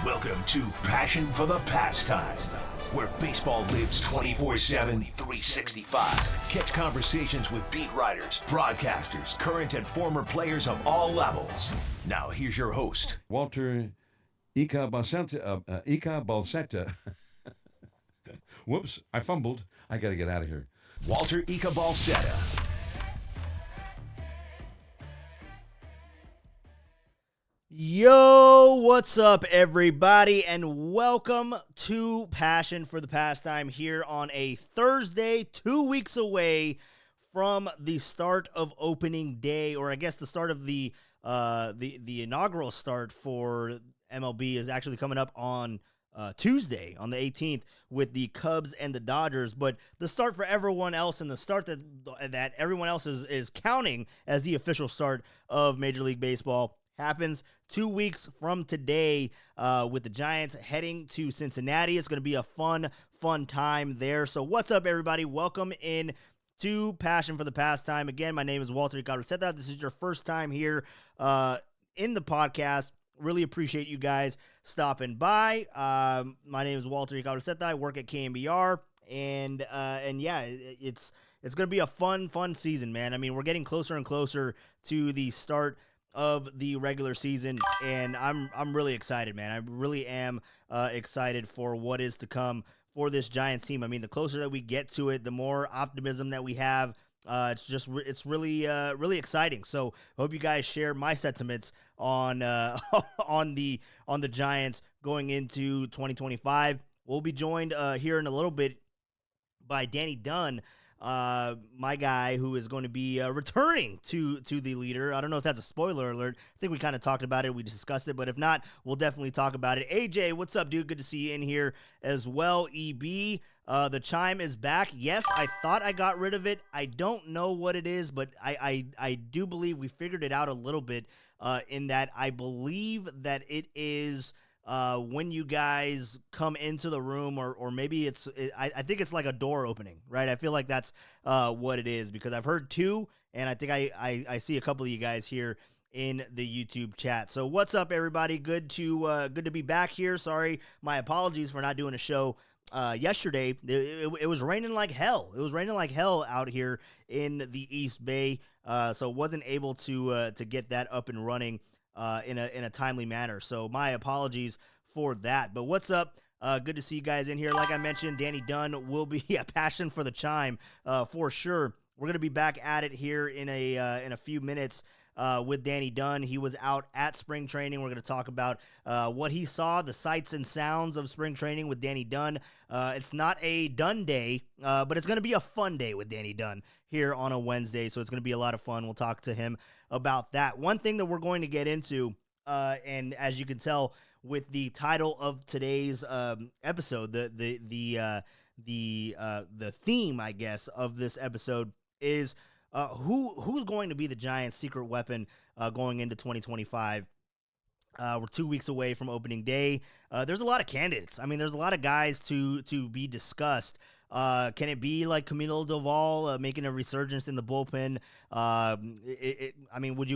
Welcome to Passion for the Pastime, where baseball lives 24/7, 365. Catch conversations with beat writers, broadcasters, current and former players of all levels. Now here's your host, Walter Balsetta. Whoops, I fumbled. I got to get out of here. Walter Balsetta. Yo, what's up, everybody, and welcome to Passion for the Pastime here on a Thursday, 2 weeks away from the start of opening day, or I guess the start of the inaugural start for MLB is actually coming up on Tuesday, on the 18th, with the Cubs and the Dodgers. But the start for everyone else, and the start that everyone else is counting as the official start of Major League Baseball, happens 2 weeks from today with the Giants heading to Cincinnati. It's going to be a fun time there. So what's up, everybody? Welcome in to Passion for the Pastime. Again, my name is Walter Riccardo. This is your first time here in the podcast. Really appreciate you guys stopping by. My name is Walter Riccardo. I work at KMBR, and yeah, it's going to be a fun season, man. I mean, we're getting closer and closer to the start of the regular season, and I'm really excited, man. I really am excited for what is to come for this Giants team. I mean, the closer that we get to it, the more optimism that we have. It's really exciting. So I hope you guys share my sentiments on on the Giants going into 2025. We'll be joined here in a little bit by Danny Dunn, my guy, who is going to be returning to the leader. I don't know if that's a spoiler alert. I think we kind of talked about it. We discussed it, but if not, we'll definitely talk about it. AJ, what's up, dude? Good to see you in here as well. EB, the chime is back. Yes, I thought I got rid of it. I don't know what it is, but I do believe we figured it out a little bit in that I believe that it is when you guys come into the room, or maybe I think it's like a door opening, right? I feel like that's what it is, because I've heard two, and I think I see a couple of you guys here in the YouTube chat. So what's up, everybody? Good to be back here. Sorry, my apologies for not doing a show yesterday. It was raining like hell. It was raining like hell out here in the East Bay, so wasn't able to get that up and running in a timely manner. So my apologies for that. But what's up? Good to see you guys in here. Like I mentioned, Danny Dunn will be a passion for the chime for sure. We're gonna be back at it here in a few minutes with Danny Dunn. He was out at spring training. We're gonna talk about what he saw, the sights and sounds of spring training with Danny Dunn. It's not a Dunn day, but it's gonna be a fun day with Danny Dunn here on a Wednesday. So it's gonna be a lot of fun. We'll talk to him about that. One thing that we're going to get into, and as you can tell with the title of today's episode, the theme, I guess, of this episode is who's going to be the Giants' secret weapon going into 2025. We're 2 weeks away from opening day. There's a lot of candidates. I mean, there's a lot of guys to be discussed. Can it be like Camilo Doval making a resurgence in the bullpen? I mean, would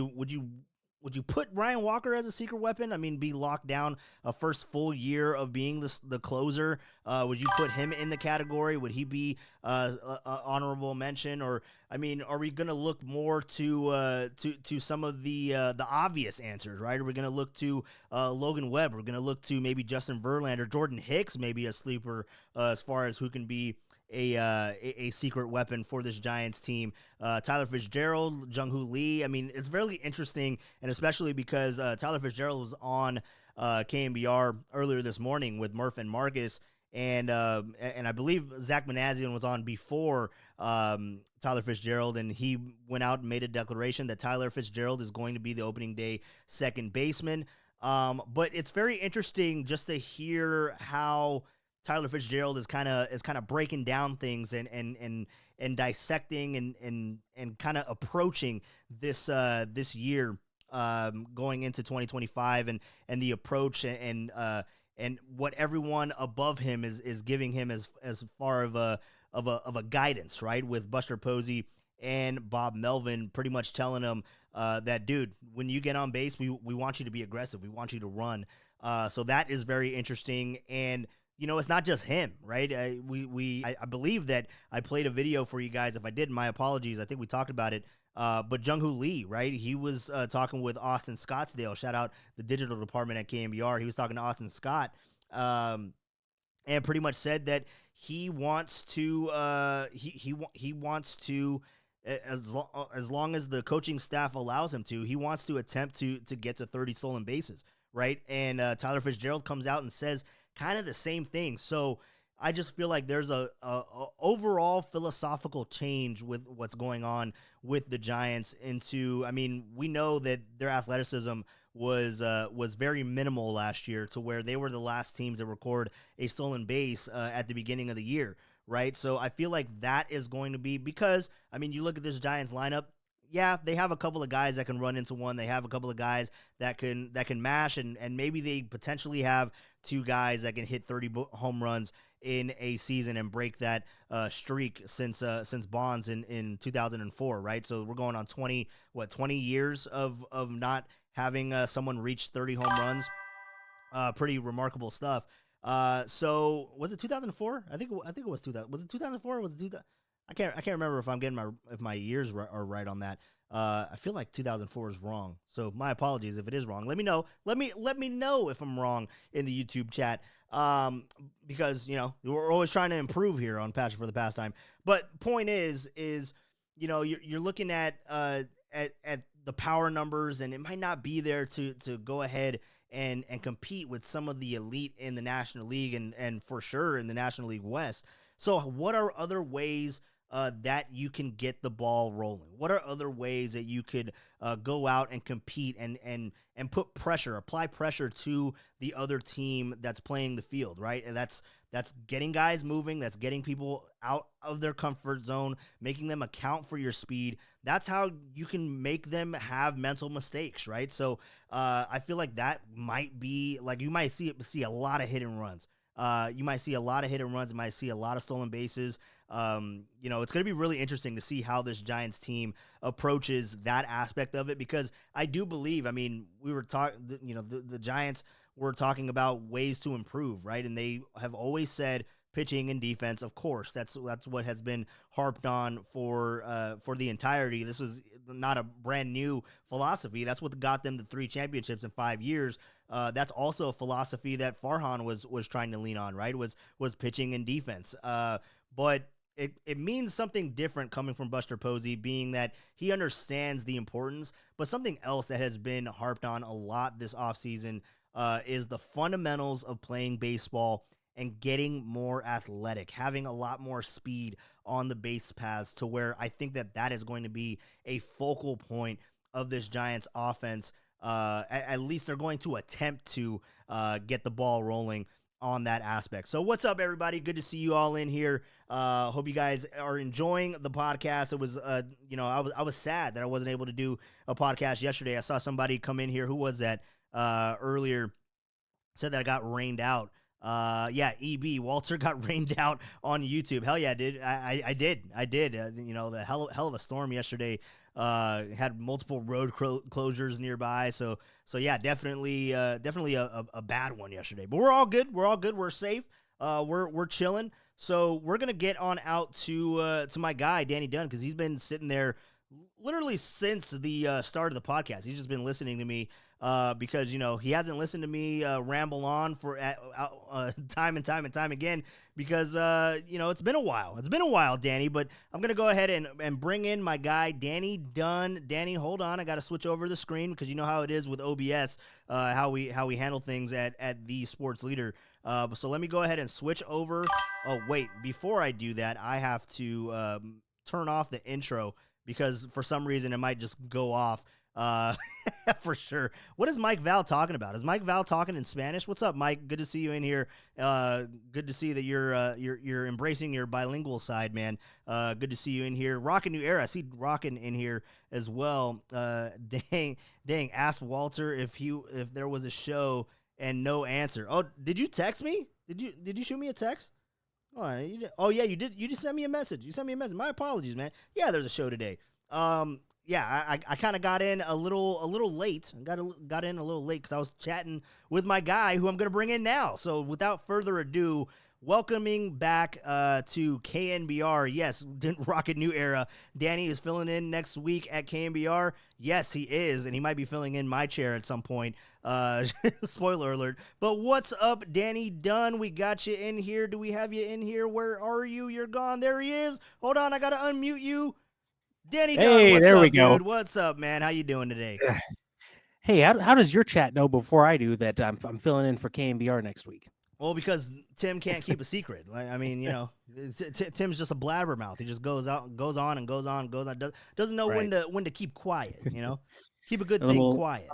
you put Ryan Walker as a secret weapon? I mean, be locked down a first full year of being the closer. Would you put him in the category? Would he be honorable mention? Or, I mean, are we going to look more to some of the obvious answers, right? Are we going to look to Logan Webb? We're going to look to maybe Justin Verlander, Jordan Hicks, maybe a sleeper as far as who can be a secret weapon for this Giants team. Tyler Fitzgerald, Jung-Hoo Lee. I mean, it's very interesting, and especially because Tyler Fitzgerald was on KMBR earlier this morning with Murph and Marcus, and I believe Zach Manazian was on before Tyler Fitzgerald, and he went out and made a declaration that Tyler Fitzgerald is going to be the opening day second baseman. But it's very interesting just to hear how Tyler Fitzgerald is kind of breaking down things and dissecting and kind of approaching this year going into 2025 and the approach and what everyone above him is giving him as far of a guidance, right? With Buster Posey and Bob Melvin pretty much telling him that, dude, when you get on base, we want you to be aggressive. We want you to run. So that is very interesting. And, it's not just him, right? I believe that I played a video for you guys. If I didn't, my apologies. I think we talked about it. But Jung-Hoo Lee, right? He was talking with Austin Scottsdale. Shout out the digital department at KMBR. He was talking to Austin Scott. And pretty much said that he wants to he wants to, as long as the coaching staff allows him to, he wants to attempt to get to 30 stolen bases, right? And Tyler Fitzgerald comes out and says kind of the same thing. So I just feel like there's a overall philosophical change with what's going on with the Giants into, I mean, we know that their athleticism was very minimal last year, to where they were the last teams to record a stolen base at the beginning of the year, right? So I feel like that is going to be, because, I mean, you look at this Giants lineup, yeah, they have a couple of guys that can run into one. They have a couple of guys that can mash, and maybe they potentially have two guys that can hit 30 home runs in a season and break that streak since Bonds in 2004, right? So we're going on 20 years of not having someone reach 30 home runs. Pretty remarkable stuff. So was it 2004? I think it was 2000. Was it 2004 or was it 2000? I can't remember if my years are right on that. I feel like 2004 is wrong. So my apologies if it is wrong. Let me know. Let me know if I'm wrong in the YouTube chat. Because we're always trying to improve here on Passion for the Pastime. But point is you're looking at the power numbers, and it might not be there to go ahead and compete with some of the elite in the National League and for sure in the National League West. So what are other ways that you can get the ball rolling? What are other ways that you could go out and compete and put pressure, apply pressure to the other team that's playing the field, right? And that's getting guys moving, that's getting people out of their comfort zone, making them account for your speed. That's how you can make them have mental mistakes, right? So I feel like that might be, like, you might see a lot of hit and runs. You might see a lot of hit and runs. You might see a lot of stolen bases. It's going to be really interesting to see how this Giants team approaches that aspect of it, because I do believe, I mean, we were talking, the Giants were talking about ways to improve, right? And they have always said pitching and defense, of course. That's what has been harped on for the entirety. This was not a brand new philosophy. That's what got them the 3 championships in 5 years. That's also a philosophy that Farhan was trying to lean on, right? Was pitching and defense. But it means something different coming from Buster Posey, being that he understands the importance. But something else that has been harped on a lot this offseason is the fundamentals of playing baseball and getting more athletic, having a lot more speed on the base paths, to where I think that is going to be a focal point of this Giants offense. At least they're going to attempt to get the ball rolling on that aspect. So what's up, everybody? Good to see you all in here. Hope you guys are enjoying the podcast. It was, I was sad that I wasn't able to do a podcast yesterday. I saw somebody come in here. Who was that? Earlier, said that I got rained out. EB Walter got rained out on YouTube. Hell yeah, dude. I did. The hell of a storm yesterday. Had multiple road closures nearby. So yeah, definitely a bad one yesterday. But we're all good. We're safe. We're chilling. So we're gonna get on out to my guy Danny Dunn, because he's been sitting there literally since the start of the podcast. He's just been listening to me because he hasn't listened to me ramble on for time and time again, because it's been a while, Danny. But I'm gonna go ahead and bring in my guy Danny Dunn. Danny, hold on, I gotta switch over the screen, because you know how it is with OBS, how we handle things at the Sports Leader. So let me go ahead and switch over. Oh wait, before I do that, I have to turn off the intro, because for some reason it might just go off for sure. What is Mike Val talking about? Is Mike Val talking in Spanish? What's up, Mike? Good to see you in here. Good to see that you're embracing your bilingual side, man. Good to see you in here. Rockin' New Era. I see Rockin' in here as well. Dang. Asked Walter if there was a show and no answer. Oh, did you text me? Did you shoot me a text? Oh yeah, you did. You just sent me a message. My apologies, man. Yeah, there's a show today. yeah, I kind of got in a little late. Got in a little late because I was chatting with my guy who I'm going to bring in now. So without further ado, welcoming back to KNBR. Yes, Rocket New Era. Danny is filling in next week at KNBR. Yes, he is, and he might be filling in my chair at some point. Spoiler alert. But what's up, Danny Dunn? We got you in here. Do we have you in here? Where are you? You're gone. There he is. Hold on, I got to unmute you. Danny Dunn, Hey, what's there up, we go. dude? What's up, man? How you doing today? Hey, how does your chat know before I do that I'm filling in for KMBR next week? Well, because Tim can't keep a secret. I mean, you know, Tim's just a blabbermouth. He just goes on, and goes on. Doesn't know when to keep quiet. You know, keep a good thing quiet.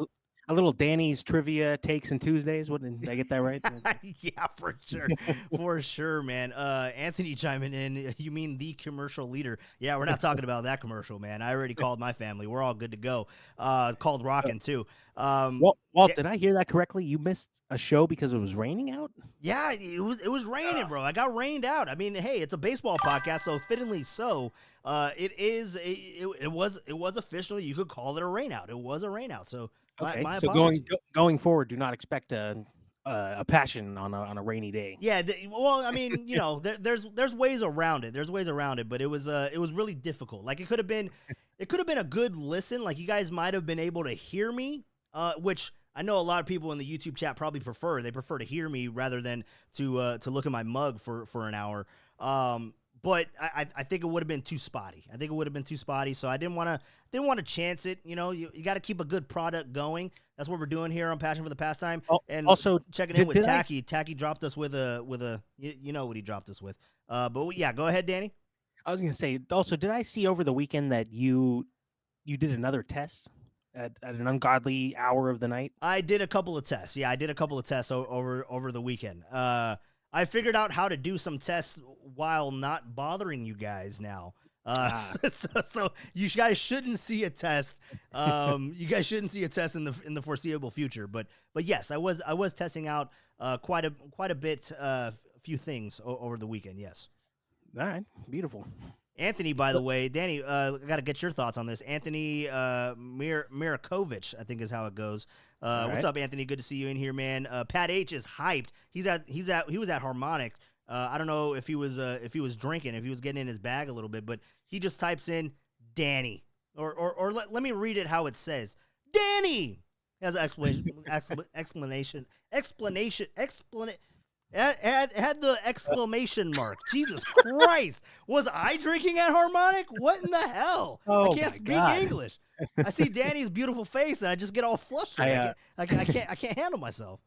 A little Danny's trivia takes and Tuesdays. What did I get that right? Yeah, for sure, man. Anthony chiming in. You mean the commercial leader? Yeah, we're not talking about that commercial, man. I already called my family. We're all good to go. Called Rockin' too. Walt, yeah. Did I hear that correctly? You missed a show because it was raining out? Yeah, it was raining, bro. I got rained out. I mean, hey, it's a baseball podcast, so fittingly so. It was officially, you could call it a rain out. It was a rain out. So okay. my so going forward, do not expect a passion on a rainy day. Yeah, well, I mean, you know, there's ways around it. There's ways around it, but it was really difficult. Like it could have been a good listen. Like you guys might have been able to hear me, which I know a lot of people in the YouTube chat probably prefer. They prefer to hear me rather than to look at my mug for an hour. But I think it would have been too spotty. So I didn't want to chance it. You know, you got to keep a good product going. That's what we're doing here on Passion for the Pastime. And also checking in with Tacky. Tacky dropped us with a you know what he dropped us with. But yeah, go ahead, Danny. I was gonna say also, did I see over the weekend that you did another test at an ungodly hour of the night? I did a couple of tests. Yeah, I did a couple of tests over the weekend. I figured out how to do some tests while not bothering you guys now. So you guys shouldn't see a test. You guys shouldn't see a test in the foreseeable future. But yes, I was testing out quite a bit, few things over the weekend. Yes. All right, beautiful. Anthony, by the way, Danny, I got to get your thoughts on this. Anthony Mirakovic, I think is how it goes. What's up, Anthony? Good to see you in here, man. Pat H is hyped. He was at Harmonic. I don't know if he was drinking, if he was getting in his bag a little bit, but he just types in Danny, or let me read it how it says. Danny has an explanation. Had the exclamation mark. Jesus Christ. Was I drinking at Harmonic? What in the hell? Oh, I can't speak English. I see Danny's beautiful face and I just get all flustered. I can't handle myself.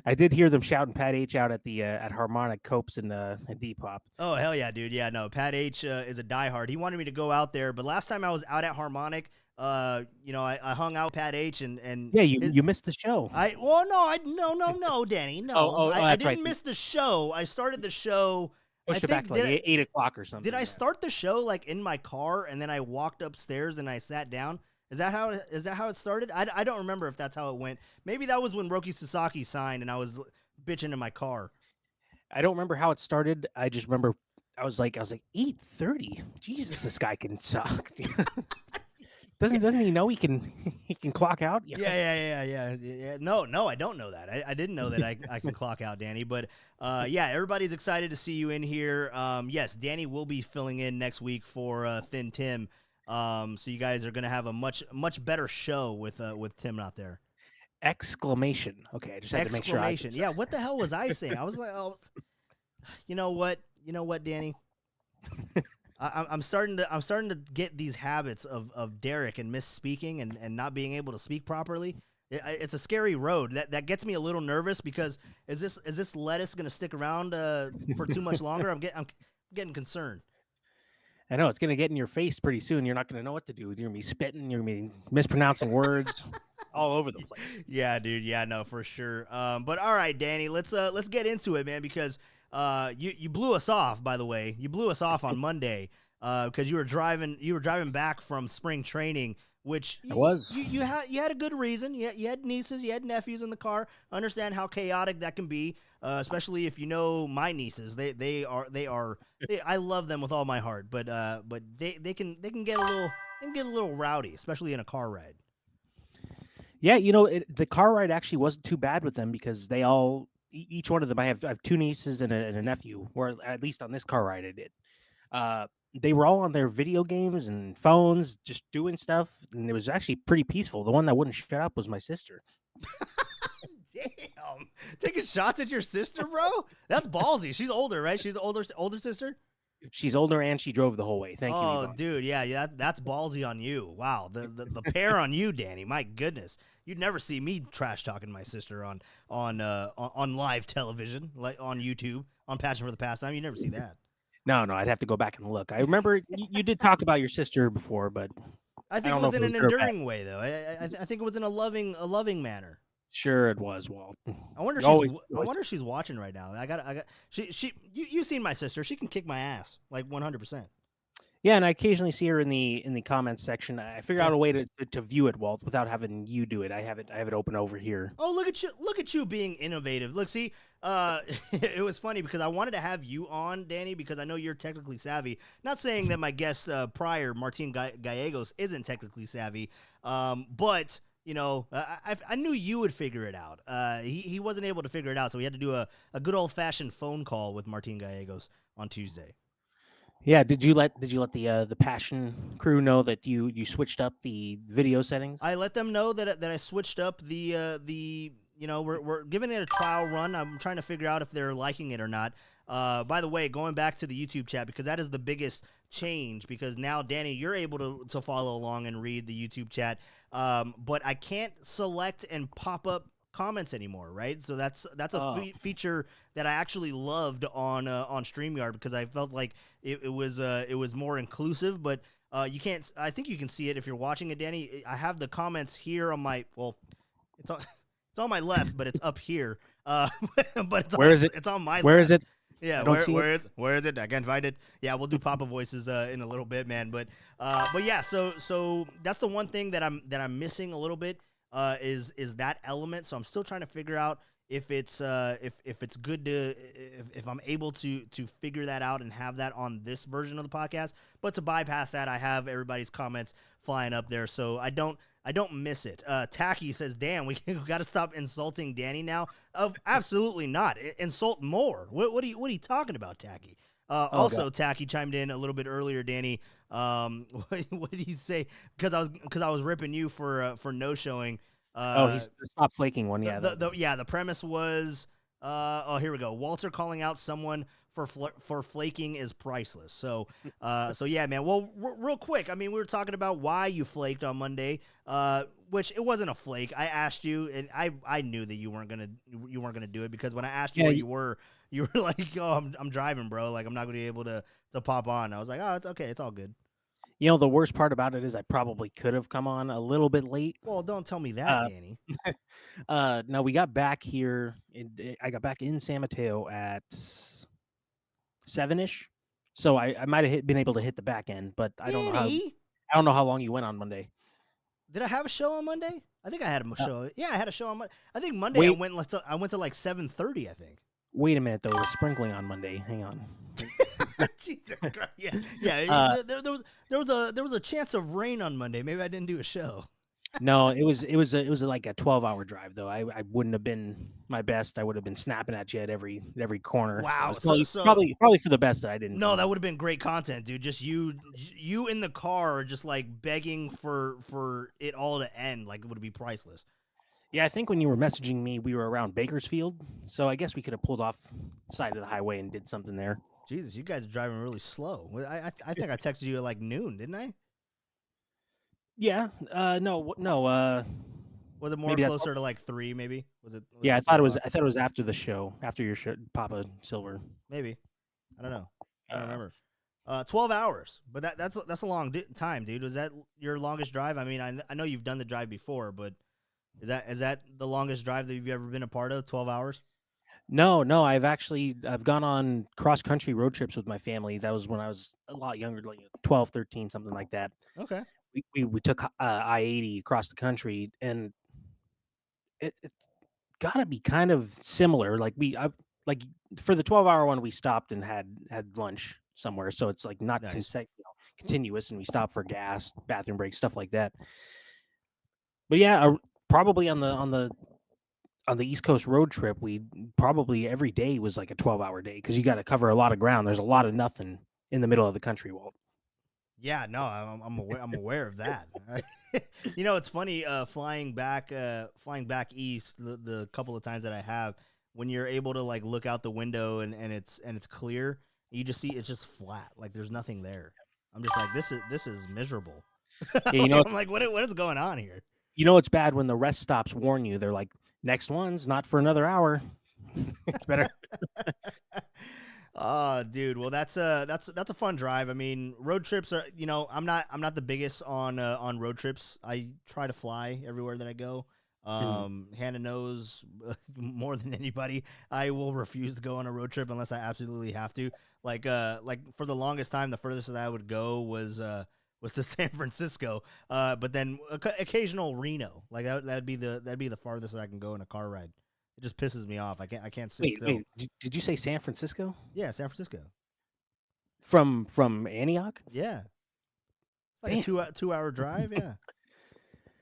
I did hear them shouting Pat H out at the at Harmonic, Copes, and Depop. Oh, hell yeah, dude. Yeah, no, Pat H is a diehard. He wanted me to go out there, but last time I was out at Harmonic, you know, I hung out with Pat H and yeah, you missed the show. No, Danny, no. I didn't miss the show. I started the show. Pushed it back to like 8 o'clock or something. Did I start the show like in my car and then I walked upstairs and I sat down? Is that how it started? I don't remember if that's how it went. Maybe that was when Roki Sasaki signed and I was bitching in my car. I don't remember how it started. I just remember I was like 8:30. Jesus, this guy can suck. Doesn't he know he can clock out? Yeah. No, I don't know that. I didn't know that I can clock out, Danny. But yeah, everybody's excited to see you in here. Yes, Danny will be filling in next week for Thin Tim. So you guys are gonna have a much better show with Tim out there. Exclamation. Okay, I just had to make sure. Yeah, what the hell was I saying? I was like, you know what, Danny? I'm starting to get these habits of Derek and misspeaking and not being able to speak properly. It's a scary road. That gets me a little nervous because is this lettuce gonna stick around for too much longer? I'm getting concerned. I know it's gonna get in your face pretty soon. You're not gonna know what to do. You're gonna be spitting. You're gonna be mispronouncing words all over the place. Yeah, dude. Yeah, no, for sure. But all right, Danny, let's get into it, man, because you blew us off. By the way, you blew us off on Monday because you were driving back from spring training, which you had a good reason. You had nieces, you had nephews in the car. I understand how chaotic that can be, especially if you know my nieces. They are I love them with all my heart, but they can get a can get a little rowdy, especially in a car ride. Yeah, the car ride actually wasn't too bad with them because they all, each one of them, I have two nieces and a nephew, or at least on this car ride I did. Uh, they were all on their video games and phones, just doing stuff, and it was actually pretty peaceful. The one that wouldn't shut up was my sister. Damn, taking shots at your sister, bro. That's ballsy. She's older, right? She's the older sister. She's older and she drove the whole way. Thank you, Oh, Yvonne. dude, yeah, that's ballsy on you. Wow, the pair on you, Danny. My goodness, you'd never see me trash talking my sister on live television, like on YouTube, on Passion for the Pastime. You never see that. No, I'd have to go back and look. I remember you did talk about your sister before, but I think don't it know was if in it an was good or bad. enduring way, though. I think it was in a loving manner. Sure it was, Walt. I wonder You always- if she's watching right now. I got you've seen my sister. She can kick my ass like 100%. Yeah, and I occasionally see her in the comments section. I figure out a way to view it, Walt, without having you do it. I have it open over here. Oh, look at you being innovative. Look, see, it was funny because I wanted to have you on, Danny, because I know you're technically savvy. Not saying that my guest prior, Martin Gallegos, isn't technically savvy, but I knew you would figure it out. He wasn't able to figure it out, so we had to do a good old fashioned phone call with Martin Gallegos on Tuesday. Yeah, did you let the Passion crew know that you switched up the video settings? I let them know that I switched up we're giving it a trial run. I'm trying to figure out if they're liking it or not. By the way, going back to the YouTube chat, because that is the biggest change, because now, Danny, you're able to follow along and read the YouTube chat, but I can't select and pop up comments anymore, right? So that's a feature that I actually loved on StreamYard, because I felt like it was more inclusive, but you can't. I think you can see it if you're watching it, Danny. I have the comments here on my it's on my left, but it's up here. But it's on my Where left. is it? Yeah, where is it? I can't find it. Yeah, we'll do Papa voices in a little bit, man. But yeah, so that's the one thing that I'm missing a little bit is that element. So I'm still trying to figure out if it's good to if I'm able to figure that out and have that on this version of the podcast. But to bypass that, I have everybody's comments flying up there, so I don't miss it. Tacky says, "Damn, we got to stop insulting Danny now." Absolutely not. Insult more. What are you talking about, Tacky? Also, God. Tacky chimed in a little bit earlier, Danny. What did he say? Because I was ripping you for no showing. He's the stop flaking one. Yeah. The premise was. Here we go. Walter calling out someone for flaking is priceless. So yeah, man. Well, real quick. I mean, we were talking about why you flaked on Monday. Which it wasn't a flake. I asked you, and I knew that you weren't gonna do it, because when I asked you where you were like, "Oh, I'm driving, bro. Like, I'm not gonna be able to pop on." I was like, "Oh, it's okay. It's all good." The worst part about it is I probably could have come on a little bit late. Well, don't tell me that, Danny. No, we got back here. I got back in San Mateo at 7-ish, so I might have been able to hit the back end, but I don't know how long you went on Monday. Did I have a show on Monday? I think I had a show. Yeah, I had a show on Monday. I think Monday I went to like 7:30. I think. Wait a minute, though. It was sprinkling on Monday. Hang on. Jesus Christ! Yeah. There was a chance of rain on Monday. Maybe I didn't do a show. No, it was like a 12-hour drive, though. I wouldn't have been my best. I would have been snapping at you at every corner. Wow. So probably for the best that I didn't. No, that would have been great content, dude. Just you in the car, just like begging for it all to end. Like, it would be priceless. Yeah, I think when you were messaging me, we were around Bakersfield, so I guess we could have pulled off the side of the highway and did something there. Jesus, you guys are driving really slow. I think I texted you at like noon, didn't I? Yeah. No. Was it more closer to like 3? Maybe was it? Yeah, I thought it was after the show, after your show, Papa Silver. Maybe. I don't know. I don't remember. 12 hours, but that's a long time, dude. Was that your longest drive? I mean, I know you've done the drive before, but is that the longest drive that you've ever been a part of? 12 hours? No. I've gone on cross country road trips with my family. That was when I was a lot younger, like 12, 13, something like that. Okay. We took I-80 across the country, and it's gotta be kind of similar. Like like for the 12-hour one, we stopped and had lunch somewhere, so it's like not continuous, and we stop for gas, bathroom breaks, stuff like that. But yeah, probably on the East Coast road trip, we probably every day was like a 12-hour day because you got to cover a lot of ground. There's a lot of nothing in the middle of the country, Walt. Yeah, no, I'm aware. I'm aware of that. You know, it's funny flying back east. The couple of times that I have, when you're able to like look out the window and it's clear, you just see it's just flat. Like there's nothing there. I'm just like this is miserable. Yeah, I'm like, what is going on here? it's bad when the rest stops warn you. They're like, next one's not for another hour. It's better. Oh, dude. Well, that's a fun drive. I mean, road trips are, I'm not the biggest on road trips. I try to fly everywhere that I go. Hannah knows more than anybody. I will refuse to go on a road trip unless I absolutely have to. Like for the longest time, the furthest that I would go was to San Francisco. But then occasional Reno. Like that'd be the farthest that I can go in a car ride. It just pisses me off. I can't sit still. Wait, did you say San Francisco? Yeah, San Francisco. From Antioch? Yeah, it's like a 2 hour drive. Yeah,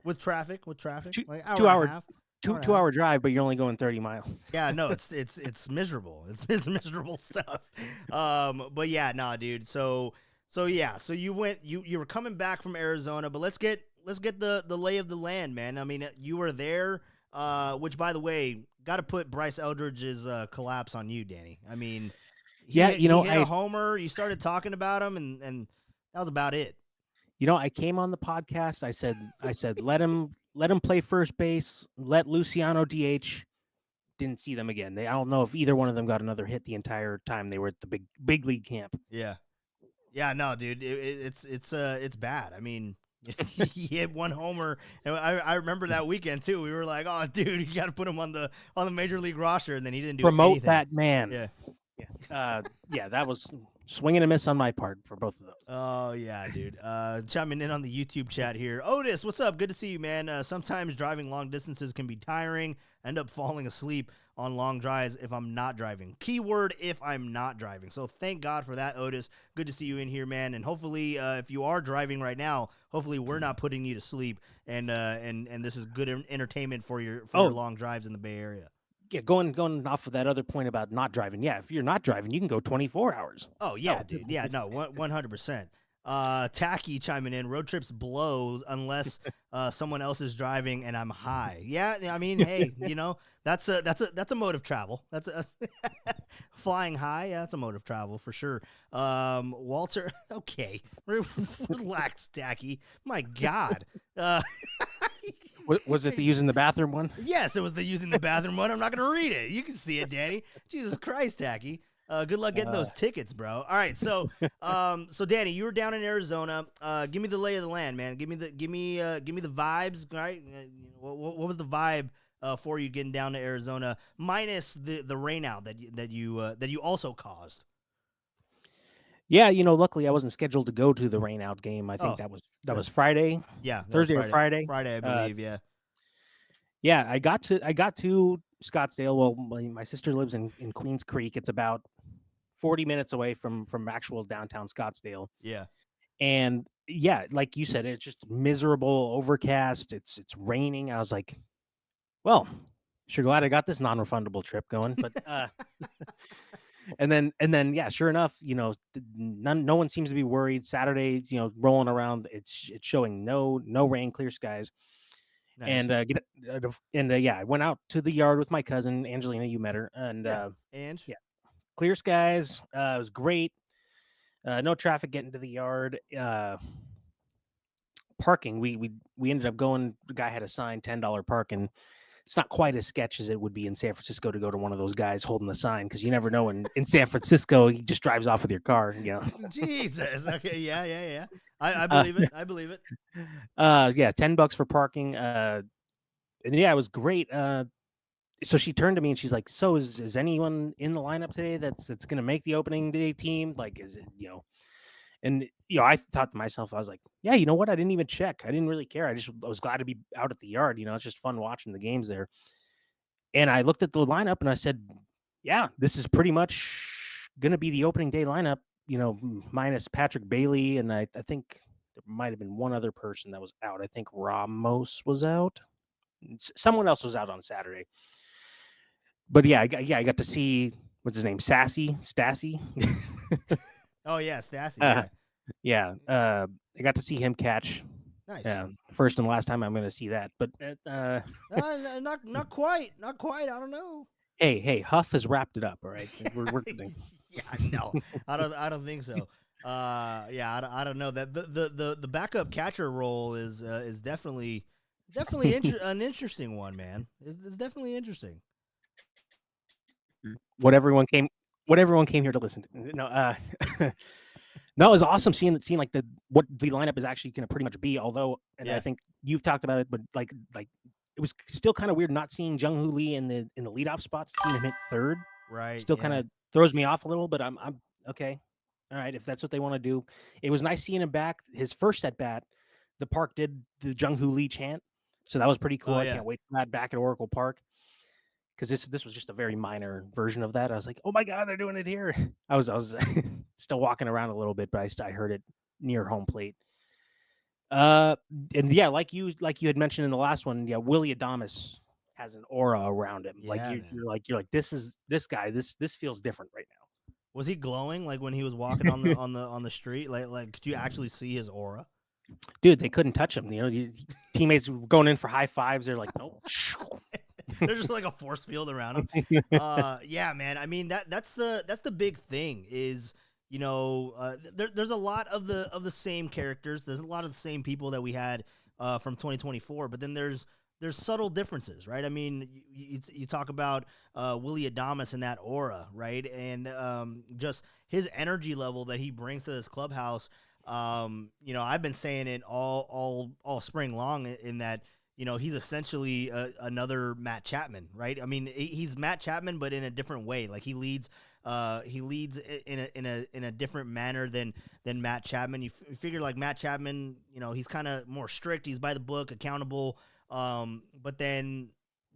with traffic, like hour 2 and hour a half. two hour drive, but you're only going 30 miles. Yeah, no, it's miserable. It's miserable stuff. But yeah, nah, dude. So yeah, so you were coming back from Arizona, but let's get the lay of the land, man. I mean, you were there. Which, by the way, got to put Bryce Eldridge's collapse on you, Danny. I mean, he hit a homer. You started talking about him, and that was about it. I came on the podcast. I said let him play first base. Let Luciano DH. Didn't see them again. I don't know if either one of them got another hit the entire time they were at the big league camp. Yeah, no, dude, it's bad. I mean. He hit one homer, and I remember that weekend too. We were like, "Oh, dude, you got to put him on the major league roster," and then he didn't do Promote anything. that man. Yeah. Yeah, that was swing and a miss on my part for both of those. Oh yeah, dude. Chiming in on the YouTube chat here. Otis, what's up? Good to see you, man. Sometimes driving long distances can be tiring. I end up falling asleep on long drives if I'm not driving. Keyword if I'm not driving. So thank God for that, Otis. Good to see you in here, man. And hopefully, if you are driving right now, hopefully we're not putting you to sleep. And this is good entertainment for your long drives in the Bay Area. Yeah, going off of that other point about not driving. Yeah, if you're not driving, you can go 24 hours. Oh yeah, dude. Yeah, no, 100%. Tacky chiming in. Road trips blows unless someone else is driving and I'm high. Yeah, I mean, hey, that's a mode of travel. That's a flying high. Yeah, that's a mode of travel for sure. Walter, okay, relax, Tacky. My God. Was it the using the bathroom one? Yes, it was the using the bathroom one. I'm not gonna read it. You can see it, Danny. Jesus Christ, Tacky. Good luck getting those tickets, bro. All right, so Danny, you were down in Arizona. Give me the lay of the land, man. Give me the vibes. All right, what was the vibe for you getting down to Arizona, minus the rain out that you also caused? Yeah, luckily I wasn't scheduled to go to the rain out game. I think that was Friday. Yeah, Thursday or Friday. Friday, I believe. Yeah. Yeah, I got to Scottsdale. Well, my sister lives in Queens Creek. It's about 40 minutes away from actual downtown Scottsdale. Yeah. And yeah, like you said, it's just miserable, overcast. It's raining. I was like, well, sure glad I got this non-refundable trip going. But and then yeah, sure enough, no one seems to be worried. Saturday's, rolling around. It's showing no rain, clear skies. Nice. And yeah, I went out to the yard with my cousin Angelina. You met her, and yeah, clear skies. It was great. No traffic getting to the yard. Parking. We ended up going. The guy had a sign, $10 parking. It's not quite as sketch as it would be in San Francisco to go to one of those guys holding the sign, because you never know. In San Francisco, he just drives off with your car. Jesus. Okay. Yeah. I believe it. I believe it. Yeah, $10 for parking. And yeah, it was great. So she turned to me and she's like, "So is anyone in the lineup today that's going to make the opening day team? Like, is it And I thought to myself, I was like, yeah, you know what? I didn't even check. I didn't really care. I was glad to be out at the yard. It's just fun watching the games there. And I looked at the lineup and I said, yeah, this is pretty much going to be the opening day lineup. minus Patrick Bailey, and I think there might have been one other person that was out. I think Ramos was out. Someone else was out on Saturday. But yeah, I got to see what's his name, Stassi. Oh yeah, Stassi. uh, Yeah, I got to see him catch. nice. First and last time I'm going to see that. But Not quite. Not quite. I don't know. hey, Huff has wrapped it up. All right, we're Yeah, no, I don't think so. Yeah, I don't know that the backup catcher role is definitely an interesting one, man. It's definitely interesting. what everyone came here to listen to. No, no, it was awesome seeing like what the lineup is actually going to pretty much be. Although, and Yeah. I think you've talked about it, but like it was still kind of weird not seeing Jung Hoo Lee in the leadoff spot, seeing him hit third. Right. Still kind of throws me off a little, but I'm okay. All right, if that's what they want to do. It was nice seeing him back. His first at bat, the park did the Jung Hoo Lee chant, so that was pretty cool. Oh, I yeah. can't wait for that back at Oracle Park, because this was just a very minor version of that. I was like, oh my god, they're doing it here. I was still walking around a little bit, but I heard it near home plate. And yeah, like you had mentioned in the last one, yeah, Willie Adames has an aura around him. Like Yeah, you're like this guy. This feels different right now. Was he glowing like when he was walking on the on the street? Like could you actually see his aura? Dude, they couldn't touch him. Teammates were going in for high fives. They're like, nope. There's just like a force field around him. Yeah, man. I mean that's the big thing is there's a lot of the same characters. There's a lot of the same people that we had from 2024, but then there's subtle differences, right? I mean, you talk about Willie Adames and that aura, right? And just his energy level that he brings to this clubhouse. I've been saying it all spring long in that, he's essentially another Matt Chapman, right? I mean, he's Matt Chapman, but in a different way. Like he leads in a different manner than Matt Chapman. You figure like Matt Chapman, he's kind of more strict. He's by the book, accountable. But then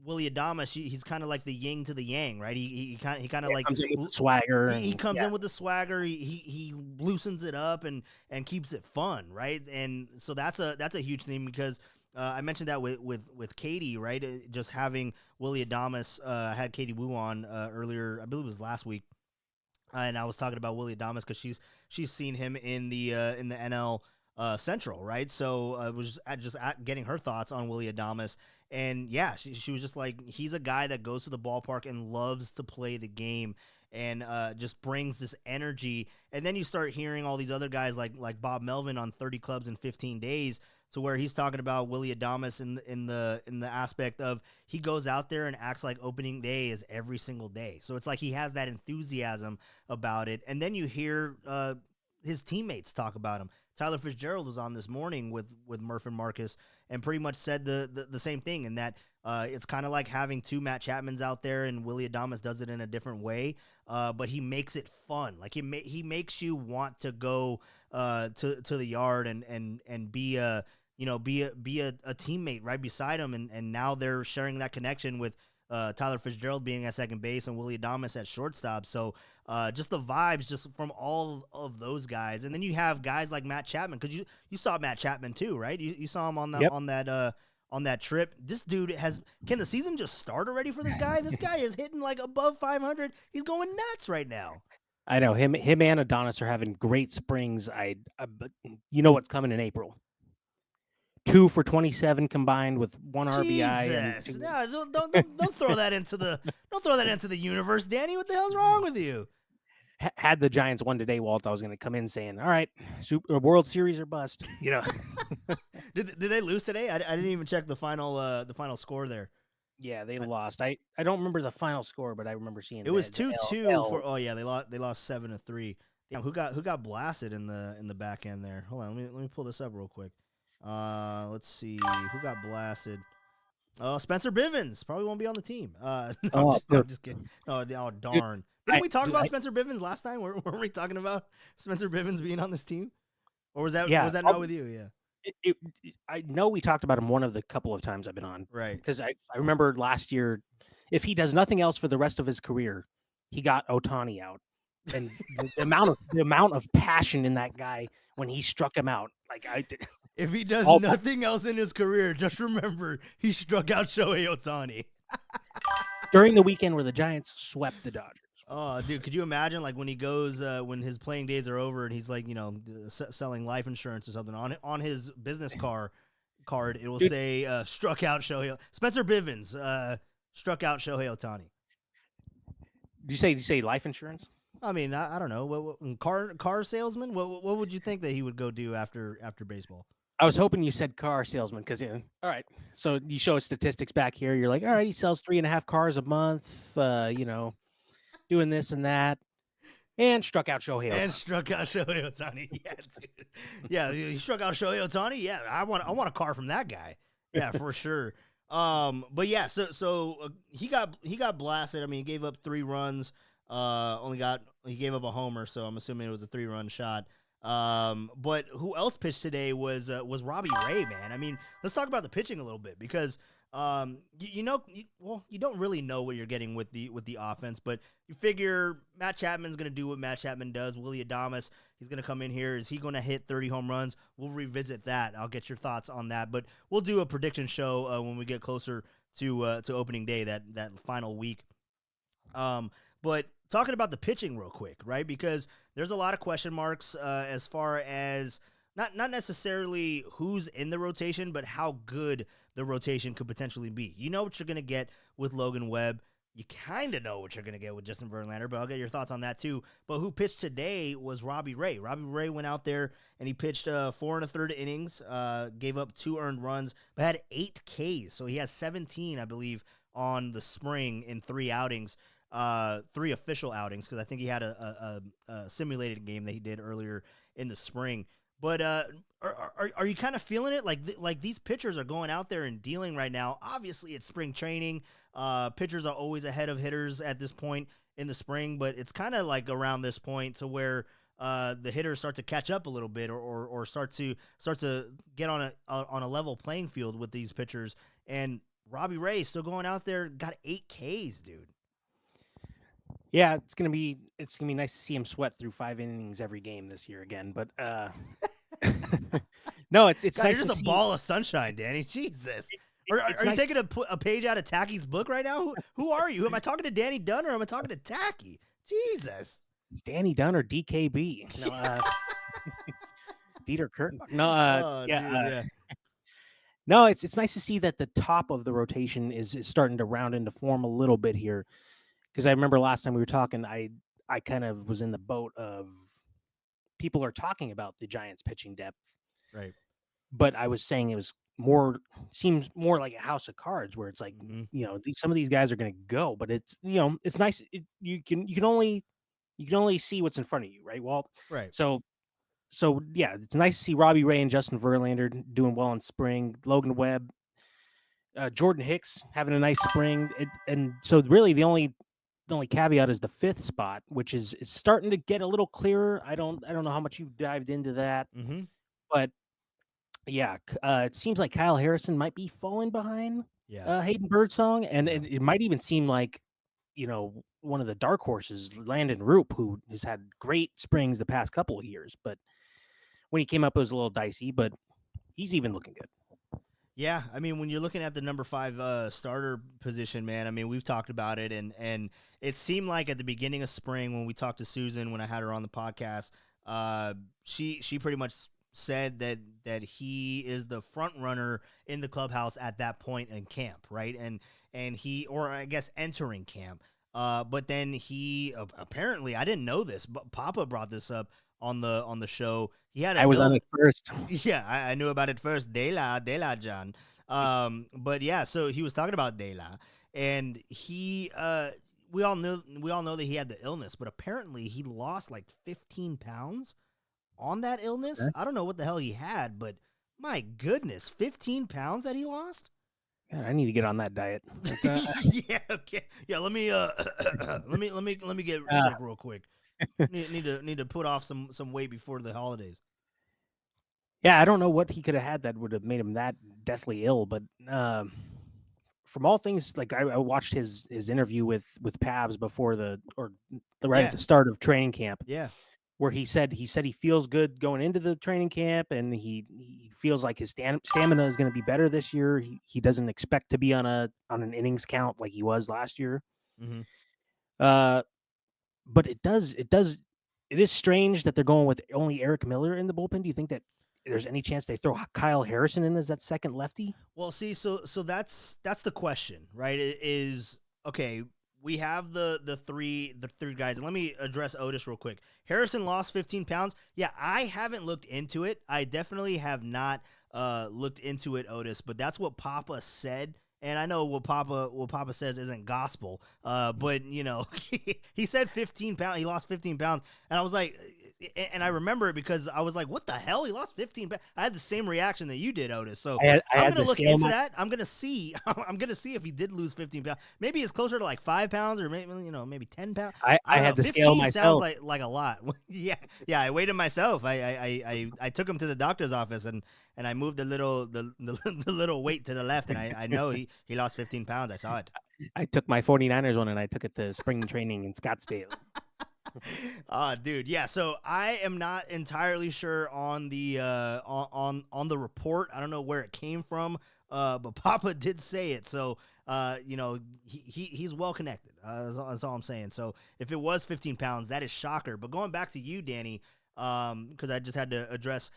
Willie Adames, he's kind of like the yin to the yang, right? He kind of like comes in with the swagger. He comes in with the swagger. He loosens it up and keeps it fun, right? And so that's a huge thing because I mentioned that with Katie, right? Just having Willie Adames. Had Katie Wu on earlier, I believe it was last week, and I was talking about Willie Adames because she's seen him in the NL Central, right? So I was just getting her thoughts on Willie Adames, and yeah, she was just like, he's a guy that goes to the ballpark and loves to play the game, and just brings this energy. And then you start hearing all these other guys like Bob Melvin on 30 Clubs in 15 Days, to where he's talking about Willie Adames in the aspect of he goes out there and acts like opening day is every single day. So it's like he has that enthusiasm about it. And then you hear his teammates talk about him. Tyler Fitzgerald was on this morning with Murph and Marcus and pretty much said the same thing, in that it's kind of like having two Matt Chapmans out there, and Willie Adames does it in a different way, but he makes it fun. Like he makes you want to go to the yard and be a teammate right beside him, and now they're sharing that connection with Tyler Fitzgerald being at second base and Willie Adames at shortstop. So just the vibes just from all of those guys. And then you have guys like Matt Chapman, because you saw Matt Chapman too, right? You saw him on Yep. on that trip. This dude can the season just start already for this guy? This guy is hitting like above 500. He's going nuts right now. I know him and Adonis are having great springs. But you know what's coming in April? 2 for 27 combined with 1 RBI. Jesus, no, don't throw that into the universe, Danny. What the hell's wrong with you? Had the Giants won today, Walt, I was going to come in saying, "All right, World Series or bust." Did they lose today? I didn't even check the final score there. Yeah, they lost. I don't remember the final score, but I remember seeing it was 2-2 for. Oh yeah, they lost 7-3. Damn, who got blasted in the back end there? Hold on, let me pull this up real quick. Let's see who got blasted. Spencer Bivens probably won't be on the team. No, I'm just kidding. Oh darn! Didn't we talk about Spencer Bivens last time? Weren't we talking about Spencer Bivens being on this team? Or was that not with you? Yeah. I know we talked about him one of the couple of times I've been on. Right. Because I remember last year, if he does nothing else for the rest of his career, he got Ohtani out. And the amount of passion in that guy when he struck him out, like I did. If he does All- nothing else in his career, just remember he struck out Shohei Ohtani. during the weekend where the Giants swept the Dodgers. Oh, dude, could you imagine like when he goes when his playing days are over and he's like, selling life insurance or something on his business card, it will Dude. say struck out Shohei Spencer Bivens struck out Shohei Ohtani. Did you say life insurance? I mean, I don't know. What car salesman? What would you think that he would go do after baseball? I was hoping you said car salesman because, all right. So you show us statistics back here. You're like, all right, he sells 3.5 cars a month, doing this and that, and struck out Shohei Ohtani. And struck out Shohei Ohtani. Yeah, dude. Yeah, he struck out Shohei Ohtani. Yeah, I want a car from that guy. Yeah, for sure. But yeah, so he got blasted. I mean, he gave up 3 runs. He gave up a homer, so I'm assuming it was a 3-run shot. But who else pitched today was Robbie Ray, man. I mean, let's talk about the pitching a little bit because you don't really know what you're getting with the offense, but you figure Matt Chapman's going to do what Matt Chapman does. Willie Adames, he's going to come in here. Is he going to hit 30 home runs? We'll revisit that. I'll get your thoughts on that, but we'll do a prediction show when we get closer to opening day, that final week. But talking about the pitching real quick, right? Because there's a lot of question marks as far as not necessarily who's in the rotation, but how good the rotation could potentially be. You know what you're going to get with Logan Webb. You kind of know what you're going to get with Justin Verlander, but I'll get your thoughts on that too. But who pitched today was Robbie Ray. Robbie Ray went out there and he pitched 4 1/3 innings, gave up 2 earned runs, but had 8 Ks. So he has 17, I believe, on the spring in 3 outings. 3 official outings, because I think he had a simulated game that he did earlier in the spring. But are you kind of feeling it? Like these pitchers are going out there and dealing right now. Obviously, it's spring training. Pitchers are always ahead of hitters at this point in the spring, but it's kind of like around this point to where the hitters start to catch up a little bit, or start to get on a level playing field with these pitchers. And Robbie Ray still going out there, got 8 Ks, dude. Yeah, it's gonna be nice to see him sweat through 5 innings every game this year again. But no, it's God, nice you're to just see. a ball of sunshine, Danny. Jesus. Are It's you nice- taking a page out of Tacky's book right now? Who are you? Am I talking to Danny Dunn or am I talking to Tacky? Jesus. Danny Dunn or DKB? No, Dieter Kurtenbach. No, Oh, yeah, dude, yeah. no. It's nice to see that the top of the rotation is starting to round into form a little bit here. Because I remember last time we were talking, I kind of was in the boat of people are talking about the Giants pitching depth, Right. but I was saying it seems more like a house of cards where it's like, some of these guys are going to go, but it's nice. You can only see what's in front of you, right? Well, Right. So yeah, it's nice to see Robbie Ray and Justin Verlander doing well in spring. Logan Webb, Jordan Hicks having a nice spring, and so really the only caveat is the 5th spot, which is starting to get a little clearer. I don't know how much you've dived into that, but yeah, it seems like Kyle Harrison might be falling behind Hayden Birdsong, and it might even seem like one of the dark horses, Landon Roop, who has had great springs the past couple of years, but when he came up, it was a little dicey, but he's even looking good. Yeah, I mean, when you're looking at the number 5 starter position, man, I mean, we've talked about it, and it seemed like at the beginning of spring when we talked to Susan, when I had her on the podcast, she pretty much said that he is the front runner in the clubhouse at that point in camp, right? And he, or I guess entering camp, but then he apparently, I didn't know this, but Papa brought this up on the show. He had I was on it first. Yeah, I knew about it first. De La John. But yeah, so he was talking about De La, and he we all know that he had the illness, but apparently he lost like 15 pounds on that illness. Okay. I don't know what the hell he had, but my goodness, 15 pounds that he lost. God, I need to get on that diet. Yeah, okay. Yeah, let me get sick real quick. Need to put off some weight before the holidays. Yeah, I don't know what he could have had that would have made him that deathly ill, but from all things, like I watched his interview with Pabs before the right at Yeah. the start of training camp, Yeah. where he said he feels good going into the training camp, and he feels like his stamina is going to be better this year. He doesn't expect to be on an innings count like he was last year. Mm-hmm. Uh, but it is strange that they're going with only Eric Miller in the bullpen. Do you think that there's any chance they throw Kyle Harrison in as that second lefty? Well, see, so that's the question, right? It is okay. We have the three guys, and let me address Otis real quick. Harrison lost 15 pounds. Yeah, I haven't looked into it. I definitely have not looked into it, Otis. But that's what Papa said, and I know what Papa says isn't gospel. But you know, he said 15 pounds. He lost 15 pounds, and I was like. And I remember it because I was like, what the hell? He lost 15 pounds. I had the same reaction that you did, Otis. So I I'm had going to to look scale into my- that. I'm going to see. I'm going to see if he did lose 15 pounds. Maybe it's closer to like 5 pounds or maybe, maybe 10 pounds. I don't had know. to scale 15 myself. sounds like a lot. Yeah. I weighed him myself. I took him to the doctor's office and I moved the little weight to the left. And I know he lost 15 pounds. I saw it. I took my 49ers one and I took it to spring training in Scottsdale. Dude, yeah. So I am not entirely sure on the on the report. I don't know where it came from, but Papa did say it. So he's well connected. That's all I'm saying. So if it was 15 pounds, that is shocker. But going back to you, Danny, because I just had to address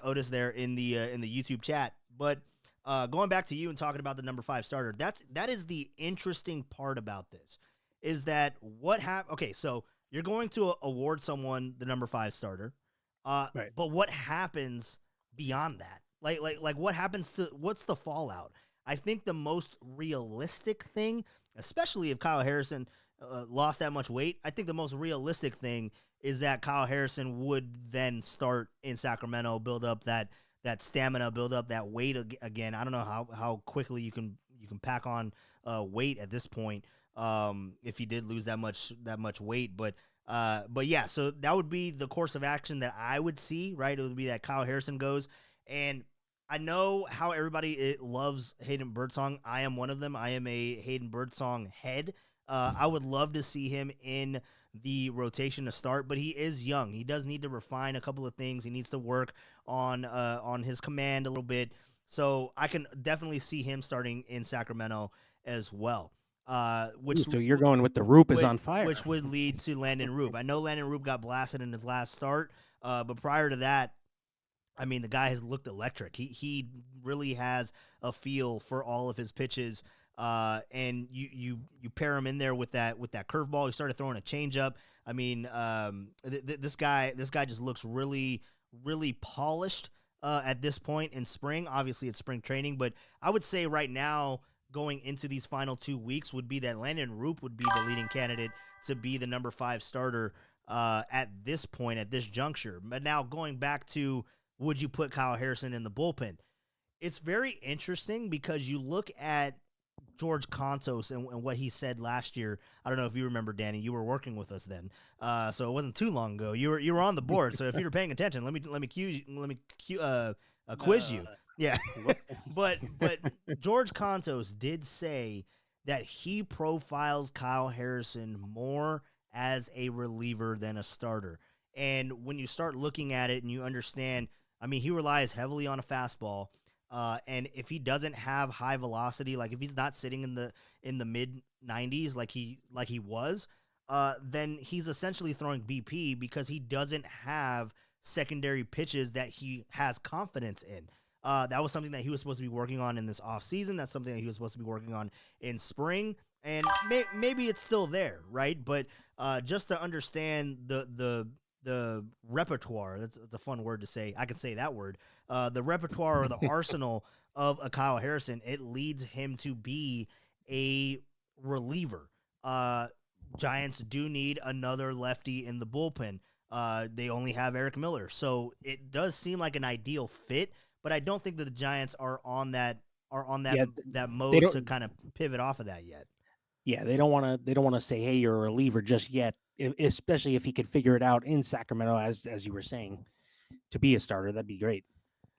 Otis there in the YouTube chat. But going back to you and talking about the number 5 starter, that is the interesting part about this. Is that what happened? Okay, so. You're going to award someone the number 5 starter, Right. but what happens beyond that? Like what happens to what's the fallout? I think the most realistic thing, especially if Kyle Harrison lost that much weight, I think the most realistic thing is that Kyle Harrison would then start in Sacramento, build up that stamina, build up that weight again. I don't know how quickly you can pack on weight at this point. If he did lose that much weight, but yeah, so that would be the course of action that I would see, right? It would be that Kyle Harrison goes, and I know how everybody loves Hayden Birdsong. I am one of them. I am a Hayden Birdsong head. I would love to see him in the rotation to start, but he is young. He does need to refine a couple of things. He needs to work on his command a little bit. So I can definitely see him starting in Sacramento as well. So you're going with the Roop is on fire, which would lead to Landon Roop. I know Landon Roop got blasted in his last start, but prior to that, I mean, the guy has looked electric. He really has a feel for all of his pitches, and you pair him in there with that curveball. He started throwing a changeup. I mean, this guy just looks really, really polished at this point in spring. Obviously, it's spring training, but I would say right now, going into these final 2 weeks, would be that Landon Roop would be the leading candidate to be the number 5 starter at this point, at this juncture. But now going back to, would you put Kyle Harrison in the bullpen? It's very interesting because you look at George Contos and what he said last year. I don't know if you remember, Danny. You were working with us then, so it wasn't too long ago. You were on the board. So if you were paying attention, let me quiz you. Yeah, but George Contos did say that he profiles Kyle Harrison more as a reliever than a starter. And when you start looking at it and you understand, I mean, he relies heavily on a fastball. And if he doesn't have high velocity, like if he's not sitting in the mid 90s like he was, then he's essentially throwing BP because he doesn't have secondary pitches that he has confidence in. That was something that he was supposed to be working on in this offseason. That's something that he was supposed to be working on in spring. And maybe it's still there, right? But just to understand the repertoire, that's a fun word to say. I can say that word. The repertoire or the arsenal of a Kyle Harrison, it leads him to be a reliever. Giants do need another lefty in the bullpen. They only have Eric Miller. So it does seem like an ideal fit. But I don't think that the Giants are on that mode to kind of pivot off of that yet. Yeah, they don't want to say, "Hey, you're a reliever" just yet. Especially if he could figure it out in Sacramento, as you were saying, to be a starter, that'd be great.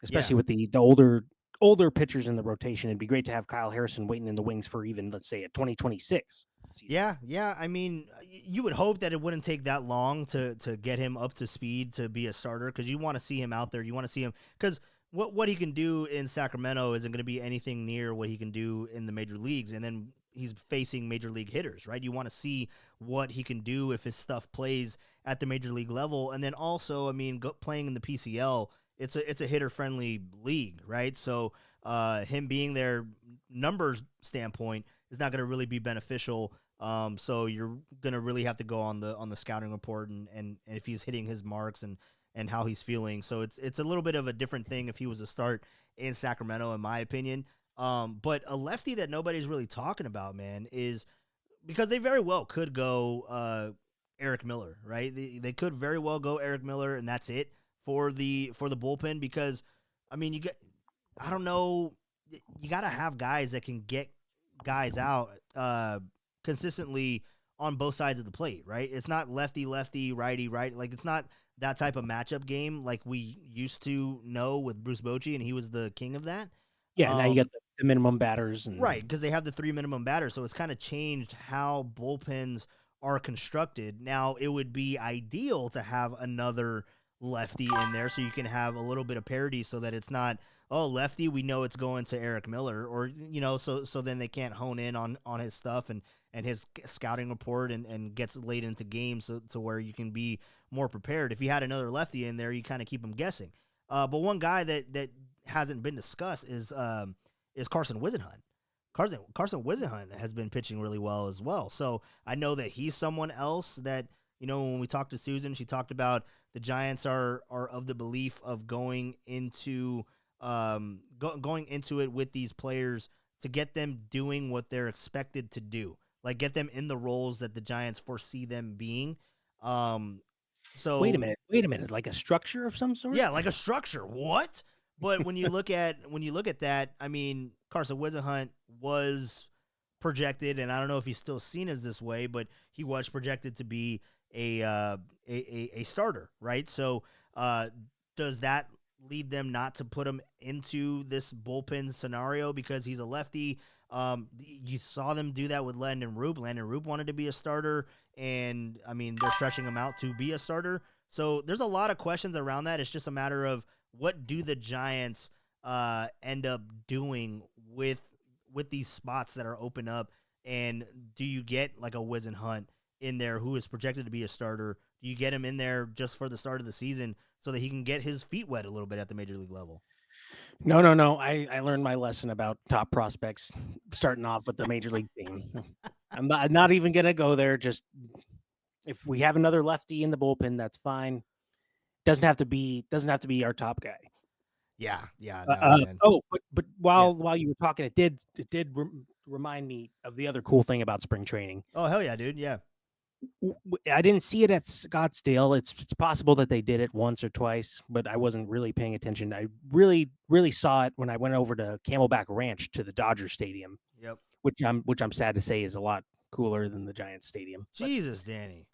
Especially with the older older pitchers in the rotation. It'd be great to have Kyle Harrison waiting in the wings for even, let's say, a 2026 season. Yeah. I mean, you would hope that it wouldn't take that long to get him up to speed to be a starter, because you want to see him out there. You want to see him, because what he can do in Sacramento isn't going to be anything near what he can do in the major leagues. And then he's facing major league hitters, right? You want to see what he can do if his stuff plays at the major league level. And then also, I mean, playing in the PCL, it's a hitter friendly league, right? So him being there, numbers standpoint, is not going to really be beneficial. So you're going to really have to go on the scouting report and if he's hitting his marks and how he's feeling. So it's a little bit of a different thing if he was a start in Sacramento, in my opinion. But a lefty that nobody's really talking about, man, is because they very well could go Eric Miller, right? They could very well go Eric Miller, and that's it for the bullpen. Because I mean, I don't know, you got to have guys that can get guys out consistently on both sides of the plate, right? It's not lefty, righty, right. Like, it's not that type of matchup game like we used to know with Bruce Bochy, and he was the king of that. Yeah, now you got the minimum batters. Right, because they have the 3 minimum batters, so it's kind of changed how bullpens are constructed. Now, it would be ideal to have another lefty in there so you can have a little bit of parity, so that it's not, oh, lefty, we know it's going to Eric Miller, or, so then they can't hone in on his stuff and his scouting report and gets late into games to where you can be more prepared. If you had another lefty in there, you kind of keep them guessing. But one guy that hasn't been discussed is Carson Whisenhunt. Carson Whisenhunt has been pitching really well as well. So I know that he's someone else that, when we talked to Susan, she talked about the Giants are of the belief of going into it with these players to get them doing what they're expected to do, like get them in the roles that the Giants foresee them being. So wait a minute, like a structure of some sort? Yeah, like a structure. What? But when you look at that, I mean, Carson Whisenhunt was projected, and I don't know if he's still seen as this way, but he was projected to be a starter, right? So does that lead them not to put him into this bullpen scenario because he's a lefty? You saw them do that with Landon Roop. Landon Roop wanted to be a starter, and I mean, they're stretching him out to be a starter. So there's a lot of questions around that. It's just a matter of, what do the Giants end up doing with these spots that are open up, and do you get like a Whisenhunt in there who is projected to be a starter? Do you get him in there just for the start of the season so that he can get his feet wet a little bit at the major league level? No. I learned my lesson about top prospects starting off with the major league team. I'm not even gonna go there. Just if we have another lefty in the bullpen, that's fine. Doesn't have to be our top guy. Yeah. Man. But while you were talking, it did remind me of the other cool thing about spring training. Oh, hell yeah, dude. Yeah. I didn't see it at Scottsdale. It's possible that they did it once or twice, but I wasn't really paying attention. I really saw it when I went over to Camelback Ranch to the Dodger Stadium. Yep. Which I'm sad to say is a lot cooler than the Giants Stadium. Jesus, Danny.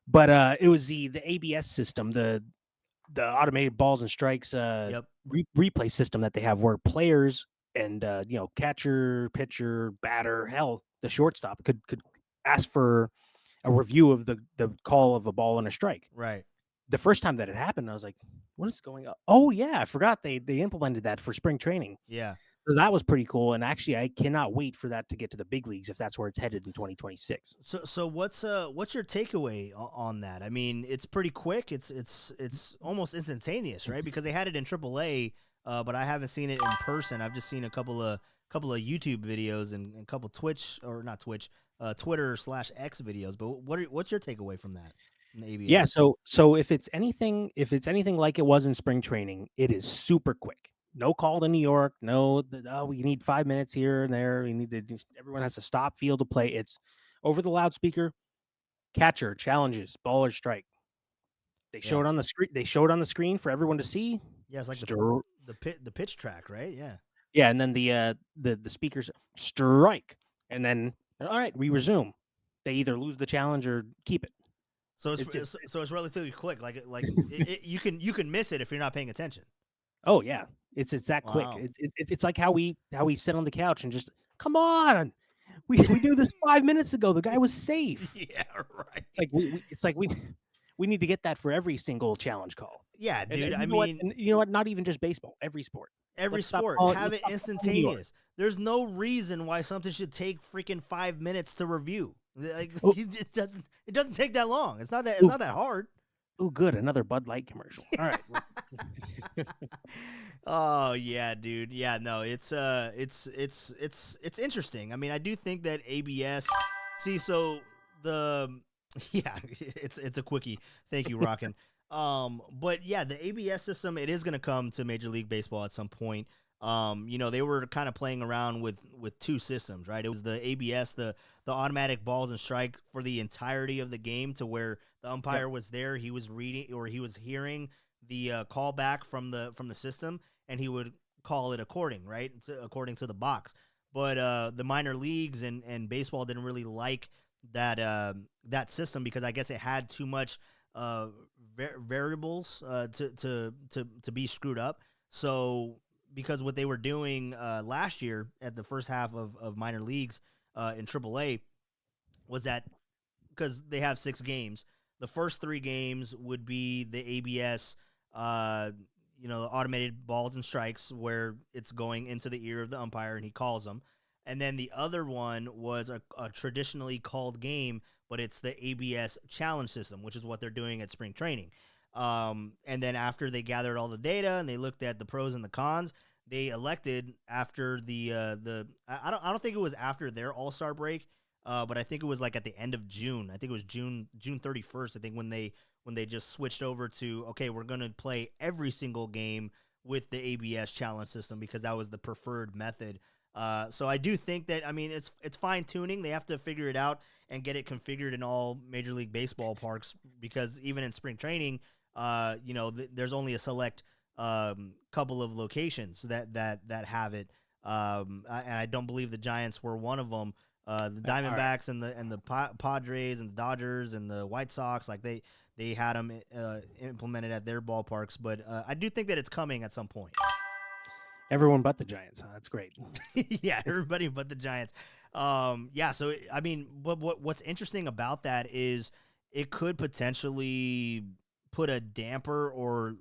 But it was the ABS system, the automated balls and strikes replay system that they have, where players and catcher, pitcher, batter, hell, the shortstop could ask for a review of the call of a ball and a strike. Right. The first time that it happened, I was like, what is going on? Oh yeah, I forgot they implemented that for spring training. Yeah. So that was pretty cool, and actually, I cannot wait for that to get to the big leagues if that's where it's headed in 2026. So what's your takeaway on that? I mean, it's pretty quick. It's almost instantaneous, right? Because they had it in AAA, but I haven't seen it in person. I've just seen a couple of YouTube videos and a couple Twitter/X videos. But what's your takeaway from that? From the ABA? Yeah. So if it's anything like it was in spring training, it is super quick. No call to New York. No, we need 5 minutes here and there. We need to everyone has to stop, field to play. It's over the loudspeaker. Catcher challenges, ball or strike. They show it on the screen. They show it on the screen for everyone to see. Yeah, it's like the pitch track, right? Yeah. Yeah, and then the speakers strike, and then all right, we resume. They either lose the challenge or keep it. So it's relatively quick. Like you can miss it if you're not paying attention. Oh yeah. It's that quick. Wow. It's like how we sit on the couch and just come on. We knew this 5 minutes ago. The guy was safe. Yeah, right. It's like we need to get that for every single challenge call. Yeah, And dude. you I know what? mean, And you know what? Not even just baseball. Every sport. every Let's stop sport calling. have Let's it stop calling New York. instantaneous. There's no reason why something should take freaking 5 minutes to review. Like Oh. it doesn't. It doesn't take that long. It's not that. It's Ooh. not that hard. Oh, good. Another Bud Light commercial. All right. Oh yeah, dude. Yeah, no, it's interesting. I mean, I do think that ABS. See, so the yeah, it's a quickie. Thank you, Rockin'. But yeah, the ABS system, it is gonna come to Major League Baseball at some point. They were kind of playing around with two systems, right? It was the ABS, the automatic balls and strike for the entirety of the game, to where the umpire was there, he was reading or he was hearing the call back from the system, and he would call it according to the box. But the minor leagues and baseball didn't really like that system, because I guess it had too much variables to be screwed up. So because what they were doing last year at the first half of minor leagues in AAA was that, because they have 6 games, the first 3 games would be the ABS, automated balls and strikes, where it's going into the ear of the umpire and he calls them. And then the other one was a traditionally called game, but it's the ABS challenge system, which is what they're doing at spring training. And then after they gathered all the data and they looked at the pros and the cons, they elected after I don't think it was after their All-Star break, but I think it was like at the end of June. I think it was June 31st. I think when they just switched over to, okay, we're going to play every single game with the ABS challenge system, because that was the preferred method. So I do think that, I mean, it's fine tuning. They have to figure it out and get it configured in all Major League Baseball parks, because even in spring training, there's only a select couple of locations that have it. And I don't believe the Giants were one of them. The Diamondbacks and the Padres and the Dodgers and the White Sox, like they had them implemented at their ballparks. But I do think that it's coming at some point. Everyone but the Giants. Huh? That's great. Yeah, everybody but the Giants. So I mean, what's interesting about that is it could potentially put a damper or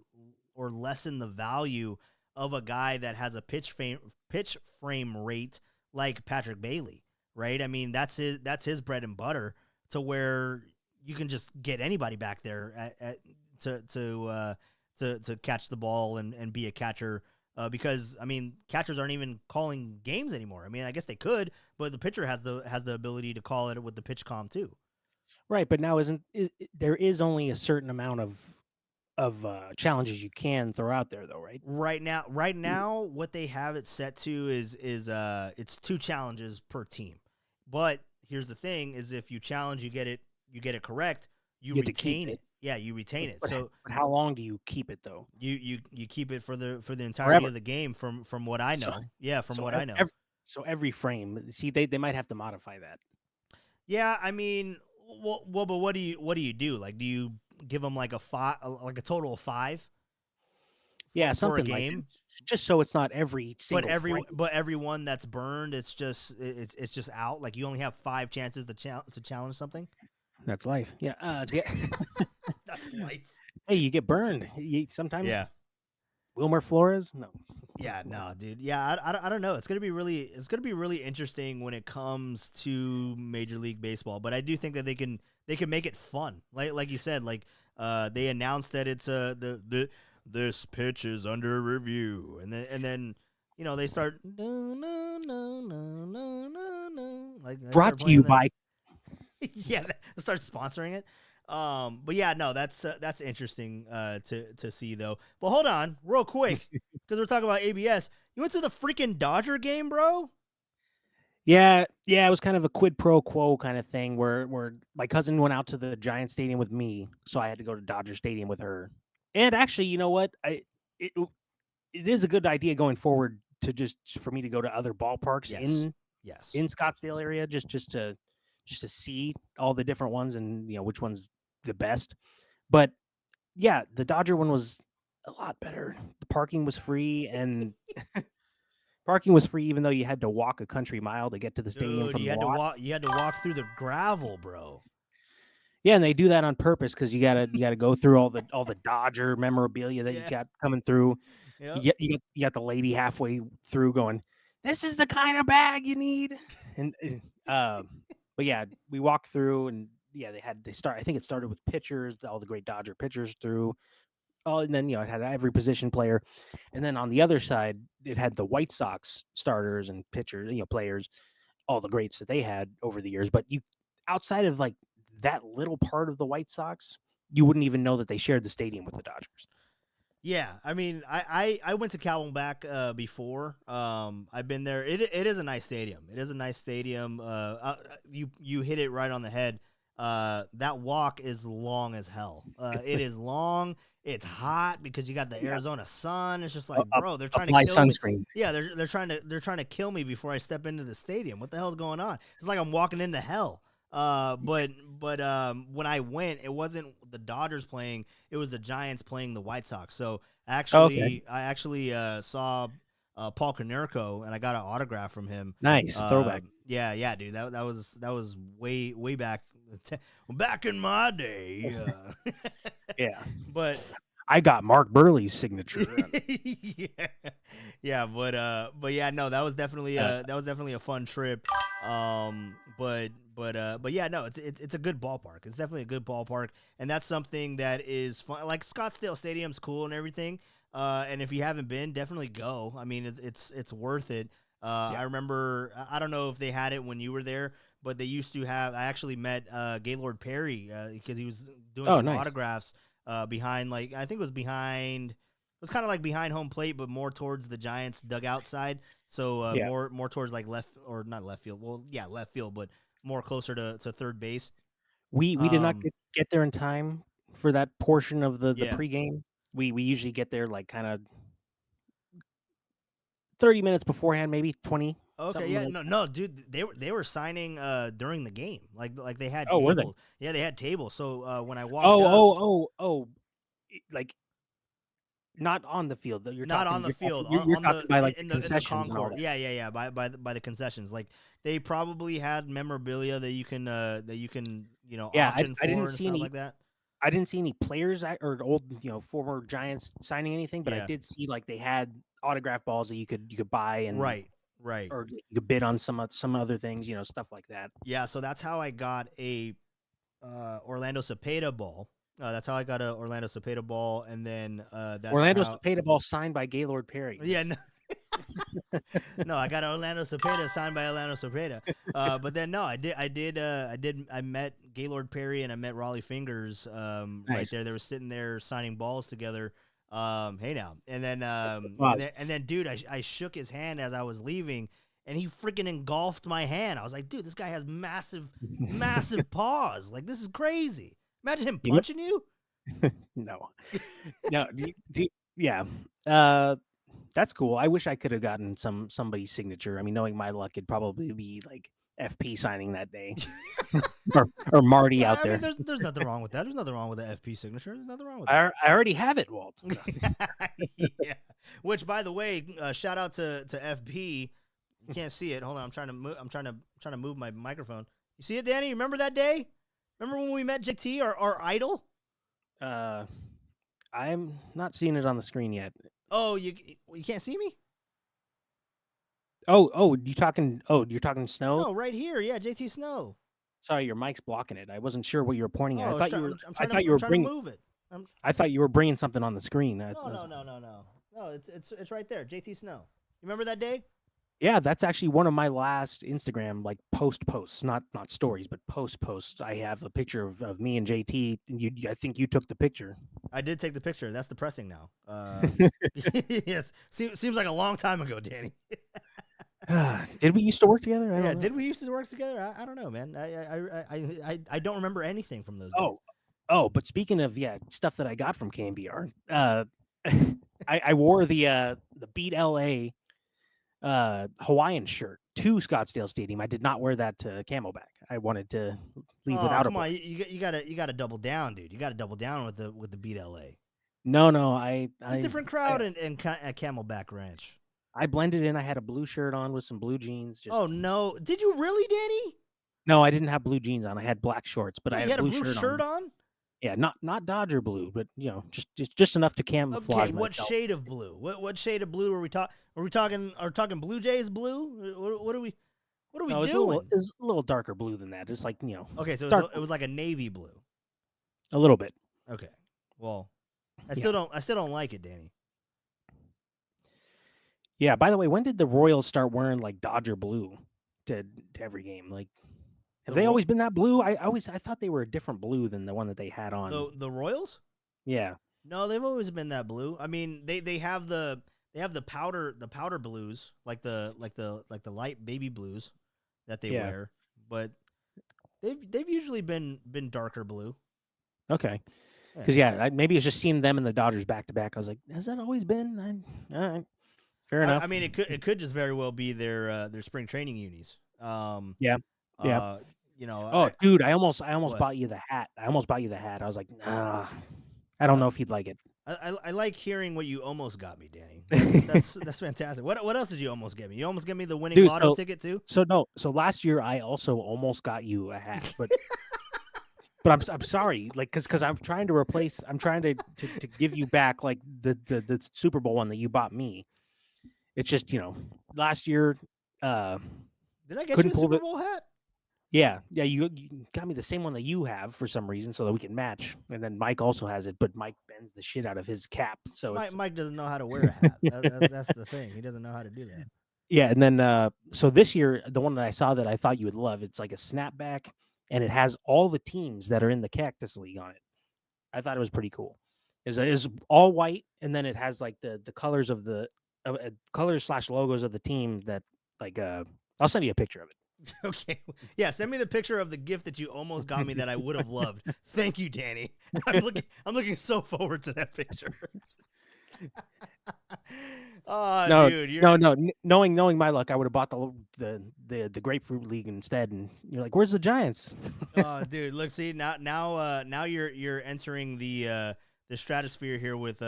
lessen the value of a guy that has a pitch frame rate like Patrick Bailey, right? I mean, that's his bread and butter, to where you can just get anybody back there to catch the ball and be a catcher. Because I mean, catchers aren't even calling games anymore. I mean, I guess they could, but the pitcher has the ability to call it with the pitch comm too. Right, but now there is only a certain amount of challenges you can throw out there, though, right? Right now, what they have it set to is it's 2 challenges per team. But here's the thing: is if you challenge, you get it correct, you retain it. Yeah, you retain it. But how long do you keep it though? You keep it for the entirety Forever. of the game, from what I know. Yeah, from what I know. So every frame. See, they might have to modify that. Yeah, I mean, well, but what do you do? Like, do you give them like a total of 5? Yeah, for a something game, like that. Just so it's not every single. but everyone that's burned, it's just out. Like, you only have 5 chances to challenge something. That's life. Yeah. That's life. Hey, you get burned. Sometimes. Yeah. Wilmer Flores? No. Yeah, no, dude. Yeah, I don't know. It's gonna be really interesting when it comes to Major League Baseball. But I do think that they can make it fun. Like you said, like they announced that it's this pitch is under review, and then they start like Brought to you by. Yeah, start sponsoring it. But yeah, no, that's interesting to see though. But hold on, real quick, because we're talking about ABS. You went to the freaking Dodger game, bro? Yeah, it was kind of a quid pro quo kind of thing where my cousin went out to the Giant Stadium with me, so I had to go to Dodger Stadium with her. And actually, you know what? It is a good idea going forward for me to go to other ballparks in Scottsdale area just to see all the different ones and which one's the best. But yeah, the Dodger one was a lot better. The parking was free, and parking was free, even though you had to walk a country mile to get to the stadium Dude, from you the had to lot. walk. You had to walk through the gravel, bro. Yeah, and they do that on purpose because you gotta go through all the Dodger memorabilia that you Yeah. got coming through. Yep. You got the lady halfway through going, "This is the kind of bag you need." And but yeah, we walked through, and yeah, they start. I think it started with pitchers, all the great Dodger pitchers through. Oh, and then it had every position player, and then on the other side, it had the White Sox starters and pitchers, players, all the greats that they had over the years. But you, outside of like that little part of the White Sox, you wouldn't even know that they shared the stadium with the Dodgers. Yeah, I mean, I went to Camelback before. I've been there. It is a nice stadium. It is a nice stadium. You hit it right on the head. That walk is long as hell. It is long. It's hot because you got the Arizona sun. It's just like, bro, they're trying to Apply kill me. sunscreen. Yeah, they're trying to kill me before I step into the stadium. What the hell's going on? It's like I'm walking into hell. But when I went, it wasn't the Dodgers playing; it was the Giants playing the White Sox. So Okay. I actually saw Paul Konerko, and I got an autograph from him. Nice throwback. Yeah, dude, that was way back in my day. Yeah, But I got Mark Burley's signature. yeah, but yeah, no, that was definitely a fun trip. But yeah, no, it's a good ballpark. It's definitely a good ballpark, and that's something that is fun. Like Scottsdale Stadium's cool and everything. And if you haven't been, definitely go. I mean, it's worth it. I remember, I don't know if they had it when you were there, but they used to have. I actually met Gaylord Perry because he was doing some Nice. autographs behind, like, I think it was behind. It was kind of like behind home plate, but more towards the Giants dugout side. So Yeah. more towards like left, or not left field. Well, yeah, left field, but more closer to third base. We did not Um, get there in time for that portion of the yeah. pregame. We usually get there like kind of 30 minutes beforehand, maybe 20. Okay, Something yeah, like no, dude, they were signing during the game, like they had Oh, were they? tables. Yeah, they had tables. So when I walked Oh, up, like not on the field. You're not on talking the field, you're on talking the by like the in the concessions and all concourse. that. Yeah, by the concessions. Like they probably had memorabilia that you can Yeah, auction I didn't for and see stuff any like that. I didn't see any players or old, former Giants signing anything, but I Yeah, did see like they had autograph balls that you could buy and right. or you could bid on some other things, stuff like that. Yeah, so that's how I got a Orlando Cepeda ball. That's how I got a Orlando Cepeda ball, and then that's Orlando how. Cepeda ball signed by Gaylord Perry. Yeah, no, no, I got Orlando Cepeda signed by Orlando Cepeda. But then no, I met Gaylord Perry and I met Raleigh Fingers right Nice. there. They were sitting there signing balls together. Hey now, Pause. and then dude, I shook his hand as I was leaving, and he freaking engulfed my hand. I was like, dude, this guy has massive paws. Like, this is crazy. Imagine him You know- punching you. No. No, yeah. That's cool. I wish I could have gotten somebody's signature. I mean, knowing my luck, it'd probably be like FP signing that day, or Marty Yeah, out I mean, there. there's nothing wrong with that. There's nothing wrong with the FP signature. There's nothing wrong with I already have it, Walt. yeah. Which, by the way, shout out to FP. You can't see it. Hold on, I'm trying to move my microphone. You see it, Danny? Remember that day? Remember when we met JT, our idol? I'm not seeing it on the screen yet. Oh, you can't see me? Oh, you're talking Snow? No, right here. Yeah, JT Snow. Sorry, your mic's blocking it. I wasn't sure what you were pointing at. Oh, I thought you were. I thought you I'm were trying bringing. to move it. I thought you were bringing something on the screen. No, it's right there. JT Snow. You remember that day? Yeah, that's actually one of my last Instagram posts, not stories, but posts. I have a picture of me and JT. And I think you took the picture. I did take the picture. That's depressing now. Yes, seems like a long time ago, Danny. Did we used to work together? I don't know. Did we used to work together? I don't know, man. I don't remember anything from those days. But speaking of stuff that I got from KMBR, I wore the Beat LA Hawaiian shirt to Scottsdale Stadium. I did not wear that to Camelback. I wanted to leave without come a. on, you gotta double down, dude. You gotta double down with the Beat LA. No, It's a different crowd in Camelback Ranch. I blended in. I had a blue shirt on with some blue jeans. Oh no! Did you really, Danny? No, I didn't have blue jeans on. I had black shorts, but I had You had a blue blue shirt on. Yeah, not Dodger blue, but just enough to camouflage. Okay, what shade of blue? What shade of blue are we talking? Are we talking Blue Jays blue? What are we doing? It was a little darker blue than that. It's like Okay, so it was like a navy blue. A little bit. Okay, well, I still don't like it, Danny. Yeah. By the way, when did the Royals start wearing like Dodger blue to every game? Like, have they always been that blue? I thought they were a different blue than the one that they had on. The Royals? Yeah. No, they've always been that blue. I mean, they have the powder blues, like the light baby blues that they wear, but they've usually been darker blue. Okay. Because maybe it's just seeing them and the Dodgers back to back. I was like, has that always been? All right, fair enough. I mean, it could just very well be their spring training unis. Yeah. Dude, I almost bought you the hat. I was like, nah, I don't know if you'd like it. I like hearing what you almost got me, Danny. That's fantastic. What else did you almost get me? You almost get me the winning lotto ticket too. So last year I also almost got you a hat, but. But I'm sorry, like, because I'm trying to give you back like the Super Bowl one that you bought me. It's just last year. Did I get you a Super Bowl hat? Yeah, you got me the same one that you have for some reason, so that we can match. And then Mike also has it, but Mike bends the shit out of his cap. So Mike doesn't know how to wear a hat. That's the thing. He doesn't know how to do that. Yeah, and then so this year, the one that I saw that I thought you would love, it's like a snapback. And it has all the teams that are in the Cactus League on it. I thought it was pretty cool. Is all white, and then it has like the colors of the colors/logos of the team that like I'll send you a picture of it. Okay. Yeah, send me the picture of the gift that you almost got me that I would have loved. Thank you, Danny. I'm looking so forward to that picture. Oh, no, dude, no. Knowing my luck, I would have bought the Grapefruit League instead. And you're like, "Where's the Giants?" Oh, dude, look, see now you're entering the stratosphere here with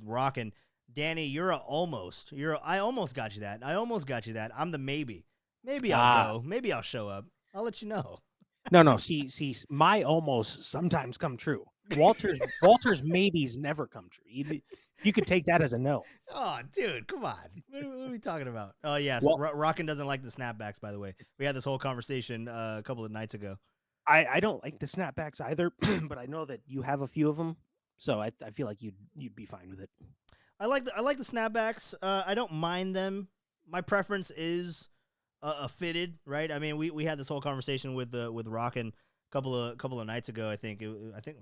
Rockin'. Danny, you're almost. I almost got you that. I'm the maybe. Maybe I'll go. Maybe I'll show up. I'll let you know. No. See, my almost sometimes come true. Walter's maybes never come true. You could take that as a no. Oh, dude, come on. What are we talking about? Oh, yes. Rockin' doesn't like the snapbacks, by the way. We had this whole conversation a couple of nights ago. I don't like the snapbacks either, but I know that you have a few of them, so I feel like you'd be fine with it. I like the snapbacks. I don't mind them. My preference is a fitted, right? I mean, we had this whole conversation with Rockin' a couple of nights ago. I think,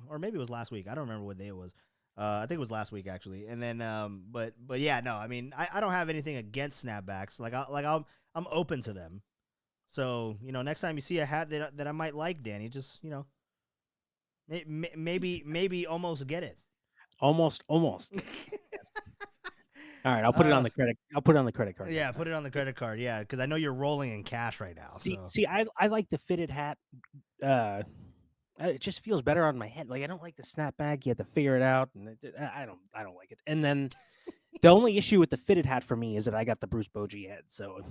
or maybe it was last week. I don't remember what day it was. I think it was last week actually. And then, but yeah, no. I mean, I don't have anything against snapbacks. I'm open to them. So next time you see a hat that I might like, Danny, just maybe almost get it. Almost. All right, I'll put it on the credit. I'll put it on the credit card. Yeah, put it on the credit card. Yeah, because I know you're rolling in cash right now. So. See, I like the fitted hat. It just feels better on my head. Like I don't like the snapback. You have to figure it out, and I don't like it. And then the only issue with the fitted hat for me is that I got the Bruce Bochy head, so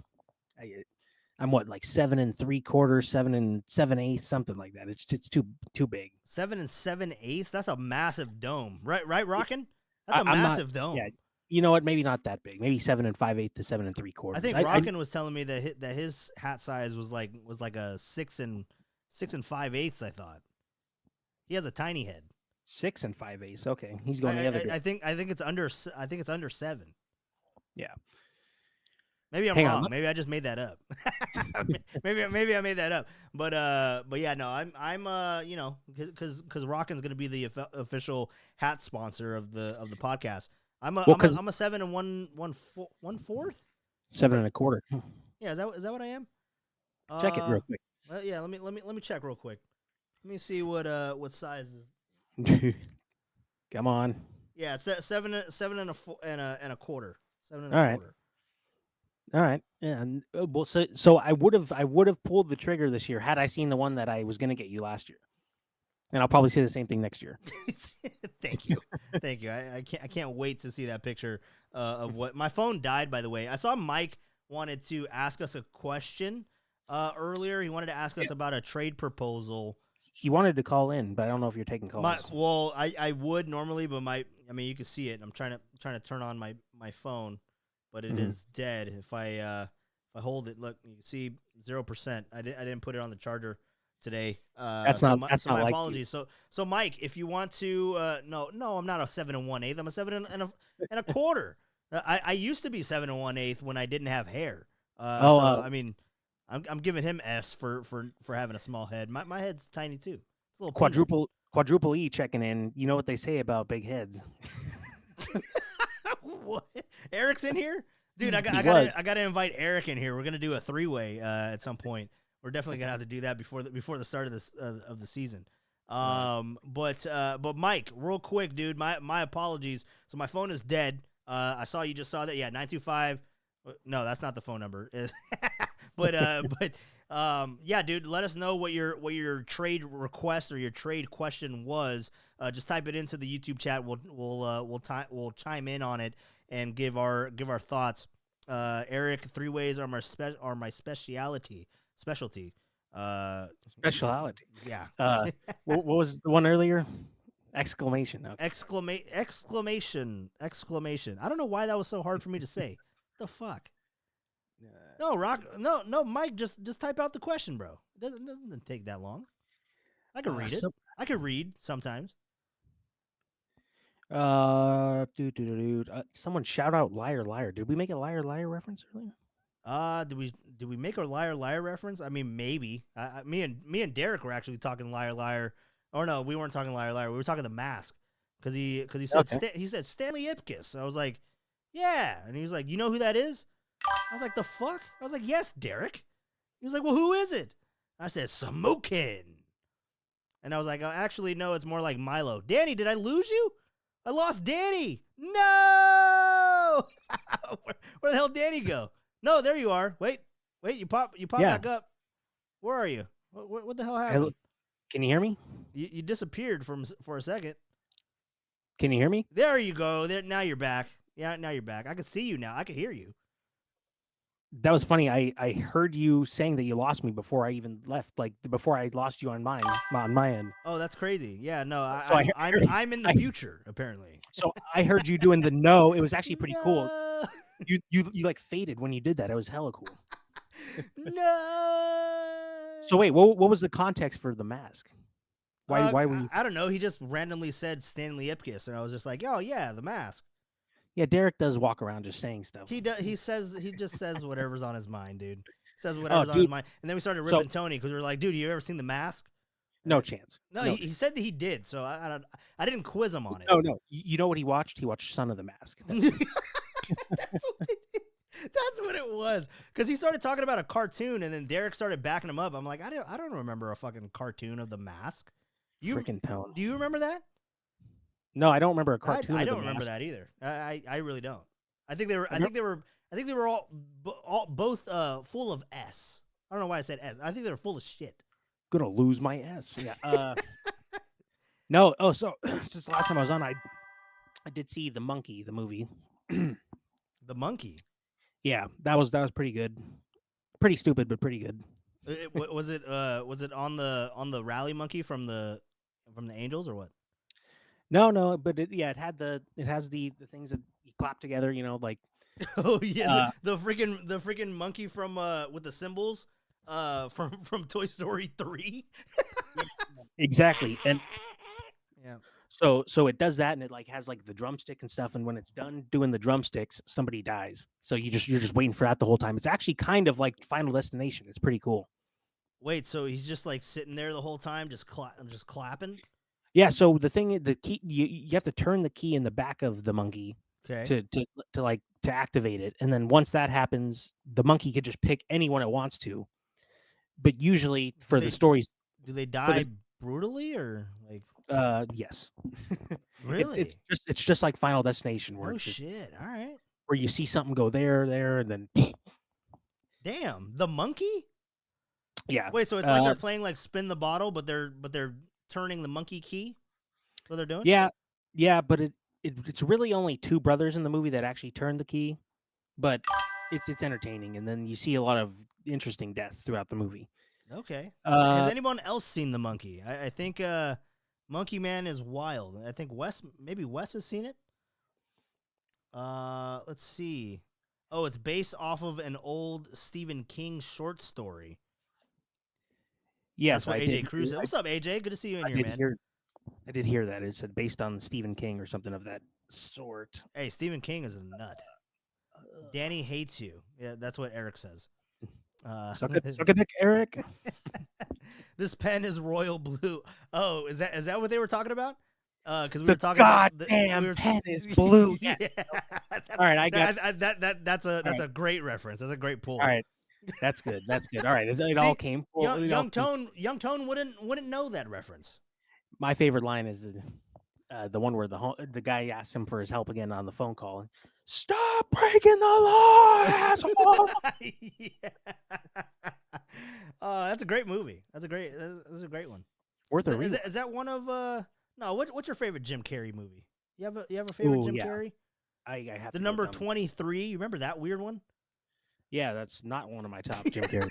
I'm what, like 7 3/4, 7 7/8, something like that. It's too big. 7 7/8. That's a massive dome, right? Rockin'? That's a massive dome. Yeah. You know what? Maybe not that big. Maybe 7 5/8 to 7 3/4. I think Rockin' was telling me that his hat size was like a 6 5/8. I thought he has a tiny head. 6 5/8. Okay, he's going the other. I think it's under. I think it's under 7. Yeah. Maybe I'm wrong. Maybe I just made that up. maybe I made that up. But yeah, no, I'm because Rockin's gonna be the official hat sponsor of the podcast. I'm a 7 1/4. 7 1/4. Yeah, is that what I am? Check it real quick. Yeah, let me check real quick. Let me see what size is. Come on. Yeah, it's 7 and a quarter. 7 and All a right. quarter. All right. Yeah. Well, so I would have pulled the trigger this year had I seen the one that I was going to get you last year. And I'll probably say the same thing next year. Thank you. Thank you. I can't wait to see that picture of what my phone died, by the way. I saw Mike wanted to ask us a question earlier. He wanted to ask us about a trade proposal. He wanted to call in, but I don't know if you're taking calls. I would normally, but you can see it. I'm trying to turn on my phone, but it is dead. If I hold it, look, you can see 0%. I didn't put it on the charger today. That's not my like apologies. So Mike, if you want to, no, I'm not a 7 1/8. I'm a 7 1/4. I used to be 7 1/8 when I didn't have hair. I mean, I'm giving him S for having a small head. My head's tiny too. It's a little quadruple E checking in. You know what they say about big heads. What? Eric's in here, dude. I gotta invite Eric in here. We're gonna do a 3-way at some point. We're definitely gonna have to do that before the start of this of the season. But Mike, real quick, dude. My apologies. So my phone is dead. I saw you just saw that. Yeah, 925. No, that's not the phone number. but yeah, dude. Let us know what your trade request or your trade question was. Just type it into the YouTube chat. We'll chime in on it and give our thoughts. Eric, 3-ways are my specialty. Specialty. Yeah. What was the one earlier? Exclamation. Okay. Exclamation. I don't know why that was so hard for me to say. The fuck? No, No, Mike, just type out the question, bro. It doesn't take that long. I can read it. I can read sometimes. Someone shout out liar liar. Did we make a liar liar reference earlier? Did we make a liar liar reference? I mean, maybe. Me and Derek were actually talking liar liar. Or no, we weren't talking liar liar. We were talking the mask because he said he said Stanley Ipkiss. I was like, yeah, and he was like, you know who that is? I was like, the fuck? I was like, yes, Derek. He was like, well, who is it? I said, Smokin'. And I was like, actually, no, it's more like Milo. Danny, did I lose you? I lost Danny. No. Where the hell did Danny go? No, there you are. Wait, you pop back up. Where are you? What the hell happened? Can you hear me? You disappeared for a second. Can you hear me? There you go. There, now you're back. Yeah, now you're back. I can see you now. I can hear you. That was funny. I heard you saying that you lost me before I even left. Like before I lost you on my end. Oh, that's crazy. Yeah, no, I'm in the future apparently. So I heard you doing the no. It was actually pretty cool. You like faded when you did that. It was hella cool. No. So wait, what was the context for the mask? Why were you? I don't know. He just randomly said Stanley Ipkiss, and I was just like, oh yeah, the mask. Yeah, Derek does walk around just saying stuff. He does. He just says whatever's on his mind, dude. Says whatever's on his mind, and then we started ripping Tony because we were like, dude, you ever seen the mask? No chance. No, he said that he did, so I didn't quiz him on it. No. You know what he watched? He watched Son of the Mask. That's what it was. Because he started talking about a cartoon, and then Derek started backing him up. I'm like, I don't remember a fucking cartoon of the Mask. Freaking tone. Do you remember that? No, I don't remember a cartoon. I don't remember that either. I really don't. I think they were all both full of S. I don't know why I said S. I think they were full of shit. Gonna lose my S. Yeah. No. Oh, so since the last time I was on, I did see The Monkey, the movie. The Monkey. Yeah, that was pretty good. Pretty stupid, but pretty good. Was it on the rally monkey from the Angels or what? No, but it has the things that you clap together, like. Oh yeah, the freaking monkey from with the cymbals from Toy Story 3. Exactly. And yeah. So it does that, and it has the drumstick and stuff, and when it's done doing the drumsticks, somebody dies. So you're just waiting for that the whole time. It's actually kind of like Final Destination. It's pretty cool. Wait, so he's just sitting there the whole time, just clapping? Yeah. So the key, you have to turn the key in the back of the monkey, okay, to activate it, and then once that happens, the monkey could just pick anyone it wants to. But usually for the stories, do they die brutally or like? Yes. Really? It's just like Final Destination. Oh shit! All right. Where you see something go there, and then. Damn, the monkey. Yeah. Wait, so it's like they're playing Spin the Bottle, but they're turning the monkey key. That's what they're doing. Yeah, but it's really only two brothers in the movie that actually turn the key, but it's entertaining, and then you see a lot of interesting deaths throughout the movie. Okay. Has Uh, anyone else seen the monkey? I think Monkey Man is wild. I think maybe Wes has seen it. Let's see. Oh, it's based off of an old Stephen King short story. yes, That's what I AJ did. Cruz said. What's up, AJ? Good to see you in I here, did man. hear. I did hear that it said based on Stephen King or something of that sort. Hey, Stephen King is a nut. Danny hates you. Yeah, that's what Eric says. Suck a dick, Eric. This pen is royal blue. Oh, is that what they were talking about? Because we The were talking about goddamn pen is blue. Yeah. All right, I got. That's right. a great reference. That's a great pull. All right, that's good. That's good. All right, it See, all came. Young Tone wouldn't know that reference. My favorite line is the one where the guy asks him for his help again on the phone call. Stop breaking the law, asshole! Yeah. That's a great movie. That's a great one. Worth a Is read. that one of no? What's your favorite Jim Carrey movie? You have a favorite Jim Carrey? I have The to number go Dumb. 23. You remember that weird one? Yeah, that's not one of my top Jim Carrey.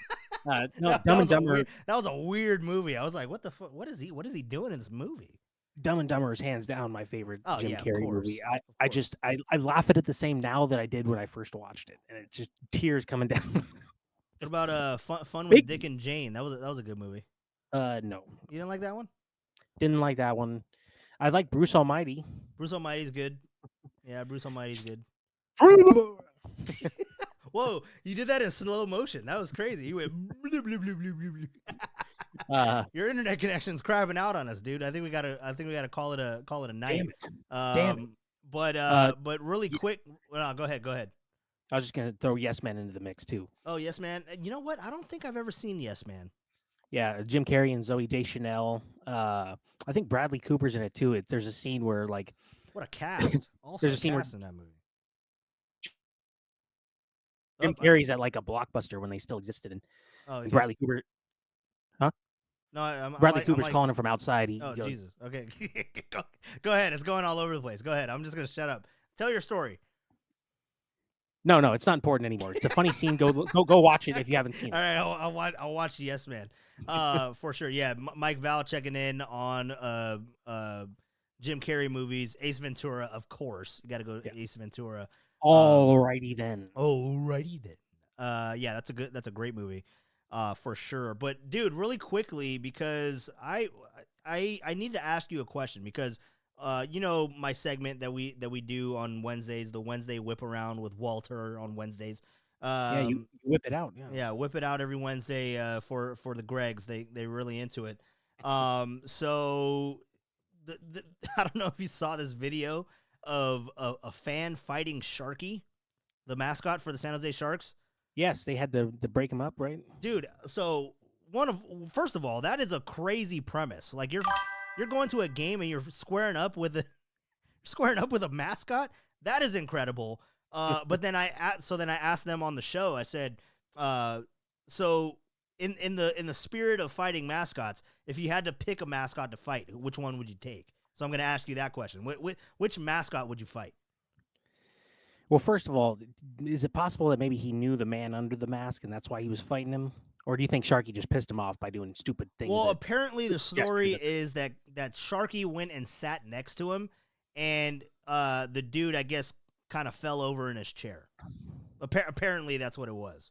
No, that Dumb and was a Dumber. weird, that was a weird movie. I was like, what the fuck? What is he doing in this movie? Dumb and Dumber is hands down my favorite Jim yeah, Carrey of course, movie. of I course. just I laugh at it the same now that I did when I first watched it, and it's just tears coming down. What about Fun Big- with Dick and Jane? That was a good movie. No, You didn't like that one? didn't like that one. I like Bruce Almighty. Bruce Almighty's good. Yeah, Bruce Almighty's good. uh, Whoa, you did that in slow motion. That was crazy. You went. Bloop, bloop, bloop, bloop, bloop, bloop. Your internet connection's crapping out on us, dude. I think we gotta call it a night. Damn it. But really quick. Well, go ahead. I was just gonna throw Yes Man into the mix too. Oh, Yes Man. You know what? I don't think I've ever seen Yes Man. Yeah, Jim Carrey and Zoe Deschanel. I think Bradley Cooper's in it too. There's a scene where like What a cast! Also, There's a a scene where- cast in that movie. Jim Carrey's at like a Blockbuster when they still existed, and Okay. Bradley Cooper. No, I'm Bradley Cooper's like, calling him from outside. Oh, Jesus. Okay. Go ahead. It's going all over the place. Go ahead. I'm just going to shut up. Tell your story. No, it's not important anymore. It's a funny scene. Go watch it if you haven't seen All it. right. I'll watch Yes Man. For sure. Yeah. Mike Val checking in on Jim Carrey movies. Ace Ventura, of course. You got to go to Ace Ventura. Alrighty then. Alrighty then. Yeah, that's a great movie. For sure. But dude, really quickly, because I need to ask you a question, because my segment that we do on Wednesdays, the Wednesday whip around with Walter on Wednesdays. You whip it out. Yeah, whip it out every Wednesday for the Gregs. They really into it. So I don't know if you saw this video of a fan fighting Sharky, the mascot for the San Jose Sharks. Yes, they had to break him up, right? Dude, so first of all, that is a crazy premise. Like you're going to a game and you're squaring up with a mascot. That is incredible. But then I asked them on the show. I said, so in the spirit of fighting mascots, if you had to pick a mascot to fight, which one would you take? So I'm going to ask you that question. Which mascot would you fight? Well, first of all, is it possible that maybe he knew the man under the mask and that's why he was fighting him? Or do you think Sharky just pissed him off by doing stupid things? Well, apparently the story is that Sharky went and sat next to him, and the dude, I guess, kind of fell over in his chair. Apparently that's what it was.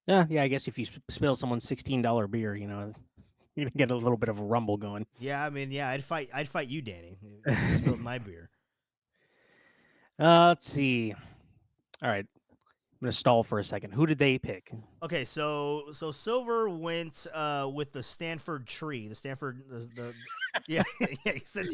Yeah, I guess if you spill someone's $16 beer, you're gonna get a little bit of a rumble going. Yeah, I mean, yeah, I'd fight you, Danny. If you spilled my beer. Let's see. All right, I'm gonna stall for a second. Who did they pick? Okay, so Silver went with the Stanford tree. The Stanford, yeah, he said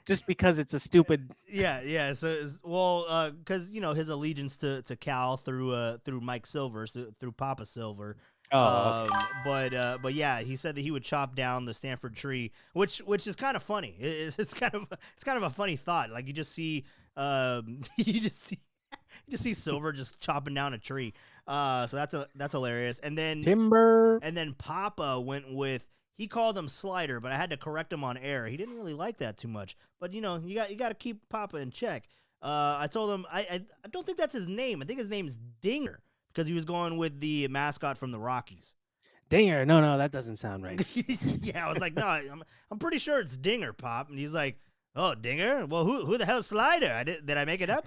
just because it's a stupid. Yeah. So, because his allegiance to Cal through Mike Silver, through Papa Silver. Oh, okay. But yeah, he said that he would chop down the Stanford tree, which is kind of funny. It's kind of a funny thought. Like you just see Silver just chopping down a tree. So that's hilarious. And then Timber. And then Papa went with he called him Slider, but I had to correct him on air. He didn't really like that too much. But you got to keep Papa in check. I told him I don't think that's his name. I think his name's Dinger because he was going with the mascot from the Rockies. Dinger. No, that doesn't sound right. Yeah, I was like, no, I'm pretty sure it's Dinger, Pop. And he's like, oh, Dinger? Well, who the hell's Slider? Did I make it up?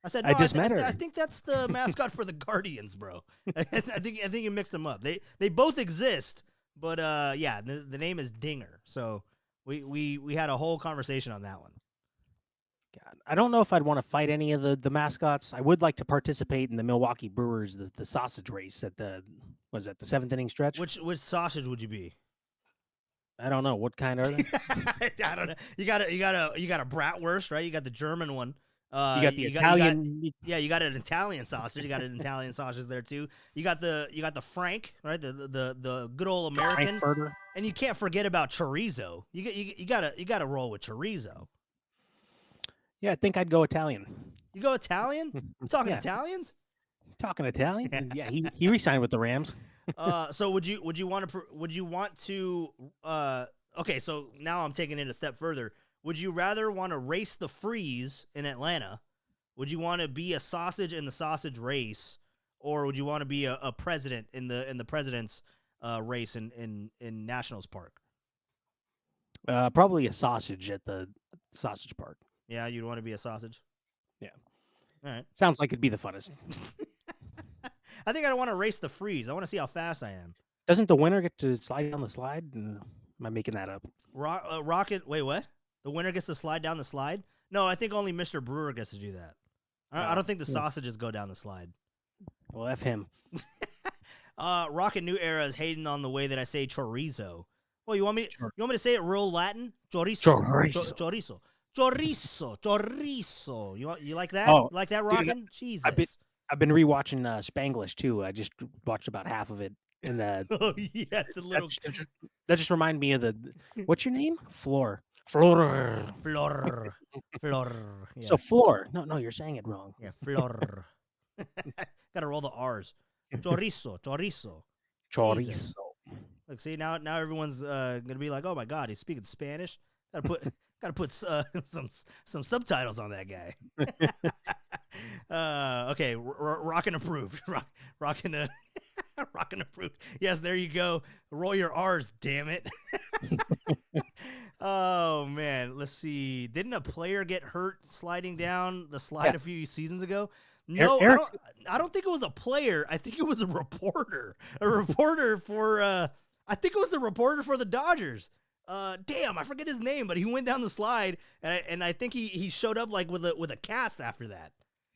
I said, no, I just met her. I think that's the mascot for the Guardians, bro. I think you mixed them up. They both exist, but yeah, the name is Dinger. So we had a whole conversation on that one. God, I don't know if I'd want to fight any of the mascots. I would like to participate in the Milwaukee Brewers the sausage race at the 7th inning stretch. Which sausage would you be? I don't know what kind are they. I don't know. You got a bratwurst, right? You got the German one. You got the Italian. You got an Italian sausage. You got an Italian sausage there too. You got the Frank, right? The good old American. Frankfurter. And you can't forget about chorizo. You gotta roll with chorizo. Yeah, I think I'd go Italian. You go Italian? You talking Yeah. Italians? Talking Italian? Yeah, he re-signed with the Rams. So would you want to okay, so now I'm taking it a step further. Would you rather want to race the Freeze in Atlanta? Would you want to be a sausage in the sausage race, or would you want to be a president in the president's race in Nationals Park? Probably a sausage at the sausage park. Yeah, you'd want to be a sausage? Yeah. All right. Sounds like it'd be the funnest. I think I don't want to race the Freeze. I want to see how fast I am. Doesn't the winner get to slide down the slide? Am I making that up? Rocket. Wait, what? The winner gets to slide down the slide? No, I think only Mr. Brewer gets to do that. I don't think the sausages go down the slide. Well, F him. Rocket New Era is hating on the way that I say chorizo. Well, you want me to say it real Latin? Chorizo. Chorizo. Chorizo. Chorizo. You like that? Oh, like that, Rockin'? Jesus. I've been rewatching Spanglish too. I just watched about half of it. And oh yeah, the little that just reminded me of the what's your name? Flor. Flor. Yeah. So Flor. No, you're saying it wrong. Yeah, Flor. Gotta roll the R's. Chorizo. Chorizo. Look, see now everyone's gonna be like, oh my god, he's speaking Spanish. Gotta put some subtitles on that guy. Okay, rockin' approved. Rockin' approved. Yes, there you go. Roll your R's, damn it. Oh man, let's see. Didn't a player get hurt sliding down the slide a few seasons ago? No, I don't think it was a player. I think it was a reporter. I think it was the reporter for the Dodgers. Damn, I forget his name, but he went down the slide, and I think he showed up like with a cast after that.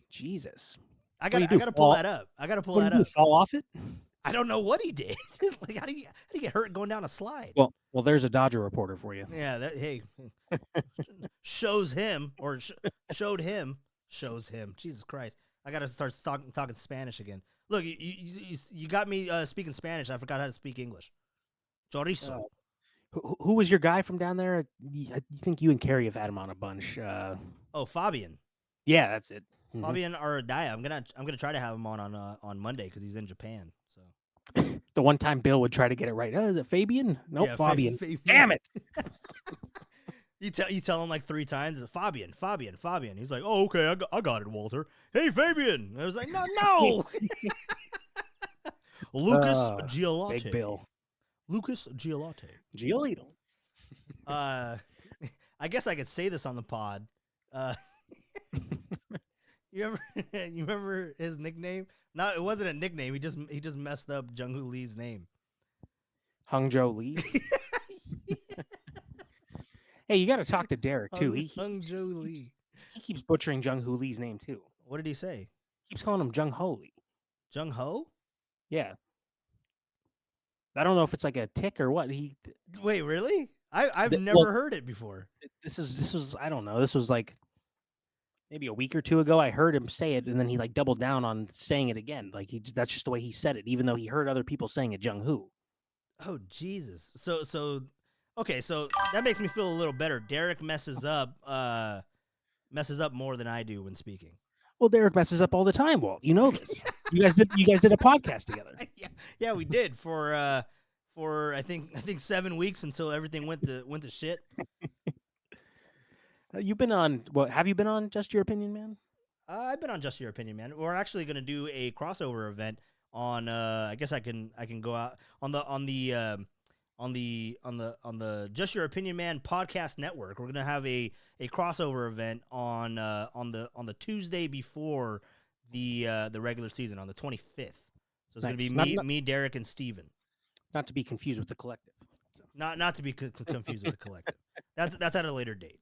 Jesus, I gotta pull that up. Fall off it? I don't know what he did. Like, how do you get hurt going down a slide? Well, there's a Dodger reporter for you. Yeah, shows him. Jesus Christ, I gotta start talking Spanish again. Look, you got me speaking Spanish. I forgot how to speak English. Chorizo. Who was your guy from down there? I think you and Carrie have had him on a bunch. Fabian. Yeah, that's it. Mm-hmm. Fabian Aradaya. I'm gonna try to have him on Monday because he's in Japan. So the one time Bill would try to get it right. Oh, is it Fabian? Nope, yeah, Fabian. Damn it! You tell him like 3 times. Fabian. He's like, oh, okay, I got it, Walter. Hey, Fabian. I was like, no. Lucas Giolotti. Big Bill. Lucas Giolotti. Giolito. I guess I could say this on the pod. You remember his nickname? No, it wasn't a nickname. He just messed up Jung-Hoo Lee's name. Hung-Jo Lee. Hey, you got to talk to Derek too. Hung-Jo Lee. He keeps butchering Jung-Hoo Lee's name too. What did he say? He keeps calling him Jung-Ho Lee. Jung-Ho? Yeah. I don't know if it's like a tick or what. Wait, really? I've never heard it before. This was I don't know. This was like maybe a week or 2 ago. I heard him say it, and then he like doubled down on saying it again. Like that's just the way he said it, even though he heard other people saying it Jung-Hoo. Oh Jesus! So okay, so that makes me feel a little better. Derek messes up more than I do when speaking. Well, Derek messes up all the time, Walt. You know this. You guys did a podcast together. Yeah, we did for for I think 7 weeks until everything went to shit. You've been on what? Have you been on Just Your Opinion, man? I've been on Just Your Opinion, man. We're actually going to do a crossover event on. I guess I can go out on the Just Your Opinion, man podcast network. We're going to have a crossover event on the Tuesday before the regular season on the 25th. So it's going to be me, Derek, and Steven. Not to be confused with the collective. So. Not to be confused with the collective. That's at a later date.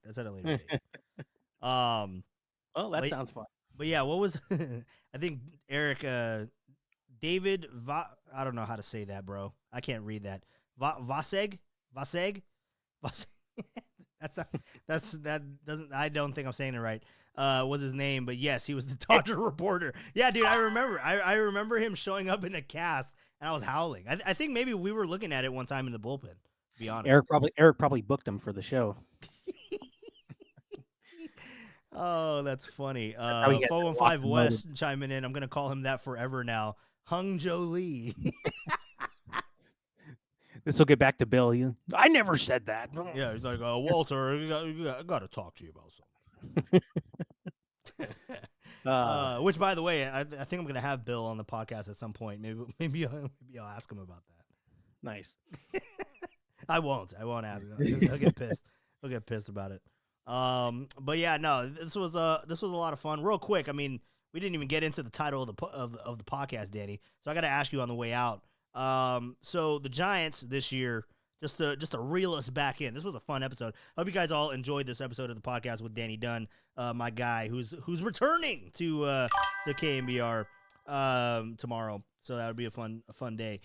Well, that sounds fun. But yeah, what was I think Eric David I don't know how to say that, bro. I can't read that. Vaseg? that doesn't I don't think I'm saying it right. Was his name, but yes, he was the Dodger reporter. Yeah, dude, I remember him showing up in the cast and I was howling. I think maybe we were looking at it one time in the bullpen, to be honest. Eric probably booked him for the show. Oh, that's funny. 415 West chiming in. I'm going to call him that forever now. Hung Joe Lee. This will get back to Bill. I never said that. Yeah, he's like, Walter, I got to talk to you about something. Which, by the way, I think I'm going to have Bill on the podcast at some point. Maybe I'll ask him about that. Nice. I won't ask him. He'll get pissed. He'll get pissed about it. But yeah, no, this was a lot of fun. Real quick, I mean, we didn't even get into the title of the podcast, Danny. So I got to ask you on the way out. So the Giants this year, just to reel us back in. This was a fun episode. I hope you guys all enjoyed this episode of the podcast with Danny Dunn, my guy who's returning to KMBR tomorrow. So that would be a fun day.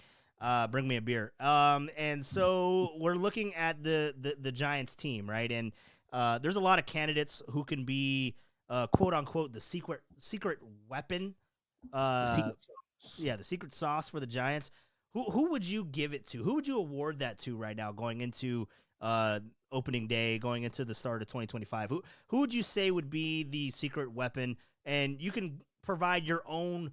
Bring me a beer. And so we're looking at the Giants team, right? And there's a lot of candidates who can be quote unquote the secret weapon. The secret sauce for the Giants. Who would you give it to? Who would you award that to right now going into opening day, going into the start of 2025? Who would you say would be the secret weapon? And you can provide your own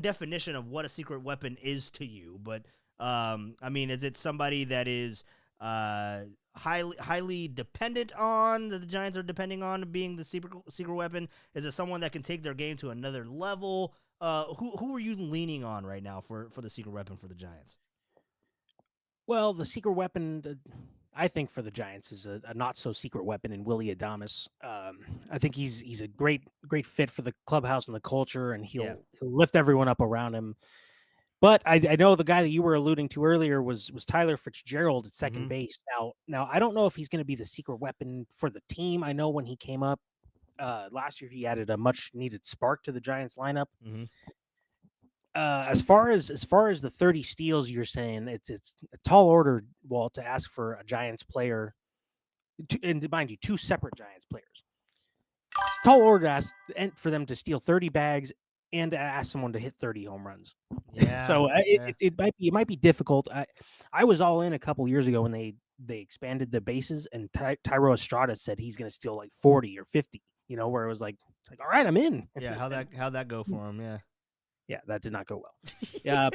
definition of what a secret weapon is to you. But I mean, is it somebody that is highly dependent on that the Giants are depending on being the secret weapon? Is it someone that can take their game to another level? Who are you leaning on right now for the secret weapon for the Giants? Well, the secret weapon, I think, for the Giants is a not so secret weapon in Willie Adames. I think he's a great fit for the clubhouse and the culture, and he'll lift everyone up around him. But I know the guy that you were alluding to earlier was Tyler Fitzgerald at second base. Now I don't know if he's going to be the secret weapon for the team. I know when he came up last year, he added a much needed spark to the Giants lineup. As far as the 30 steals, you're saying it's a tall order, Walt, to ask for a Giants player, and mind you, two separate Giants players. It's a tall order to ask for them to steal 30 bags and to ask someone to hit 30 home runs. Yeah. So it might be difficult. I was all in a couple years ago when they expanded the bases, and Tyro Estrada said he's going to steal like 40 or 50. You know, where it was like all right, I'm in. Yeah, how'd that go for him? Yeah, that did not go well. Yeah,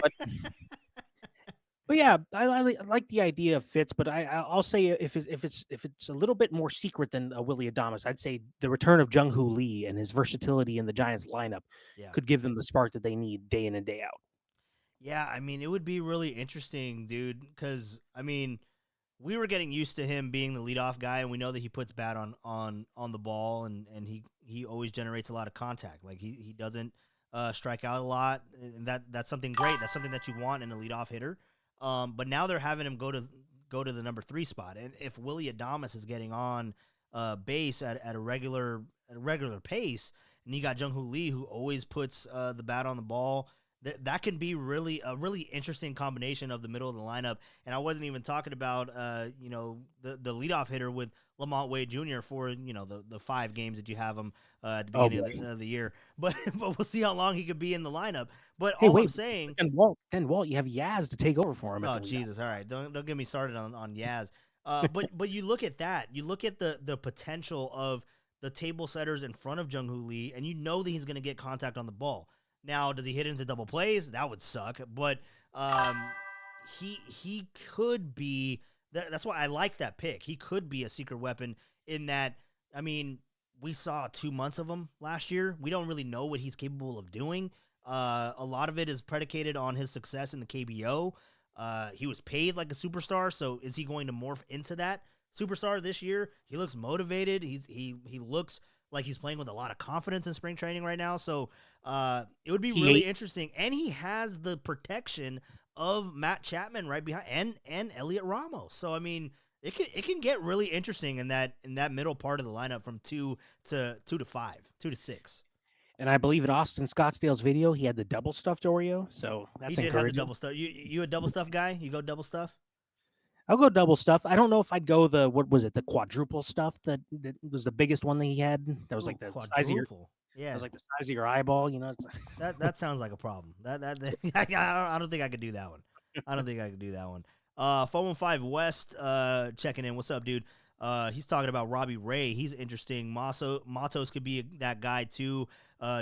but yeah, I like the idea of Fitz, but I'll say if it's a little bit more secret than Willie Adames, I'd say the return of Jung-Hoo Lee and his versatility in the Giants lineup could give them the spark that they need day in and day out. Yeah, I mean, it would be really interesting, dude, because I mean, we were getting used to him being the leadoff guy, and we know that he puts bat on the ball, and he always generates a lot of contact. Like he doesn't strike out a lot, and that's something great. That's something that you want in a leadoff hitter. But now they're having him go to the number 3 spot, and if Willie Adames is getting on base at a regular pace, and you got Jung-Hoo Lee who always puts the bat on the ball. That can be a really interesting combination of the middle of the lineup. And I wasn't even talking about the leadoff hitter with Lamont Wade Jr. for the 5 games that you have him at the beginning of the year. But we'll see how long he could be in the lineup. But I'm saying, and Walt, you have Yaz to take over for him. Oh Jesus! All right, don't get me started on Yaz. But you look at that. You look at the potential of the table setters in front of Jung-Hoo Lee, and you know that he's going to get contact on the ball. Now, does he hit into double plays? That would suck. But he could be. That's why I like that pick. He could be a secret weapon in that. I mean, we saw 2 months of him last year. We don't really know what he's capable of doing. A lot of it is predicated on his success in the KBO. He was paid like a superstar, so is he going to morph into that superstar this year? He looks motivated. He looks like he's playing with a lot of confidence in spring training right now. So it would be really interesting. And he has the protection of Matt Chapman right behind and Elliot Ramos. So I mean, it can get really interesting in that middle part of the lineup from 2 to 5, 2 to 6. And I believe in Austin Scottsdale's video, he had the double stuffed Oreo. So that's he did encouraging. have the double stuff. You a double stuff guy? You go double stuff? I'll go double stuff. I don't know if I'd go the the quadruple stuff that was the biggest one that he had. That was like the size of your, yeah. It was like the size of your eyeball. You know, that sounds like a problem. I don't think I could do that one. I don't think I could do that one. 415 West checking in. What's up, dude? He's talking about Robbie Ray. He's interesting. Matos could be that guy too.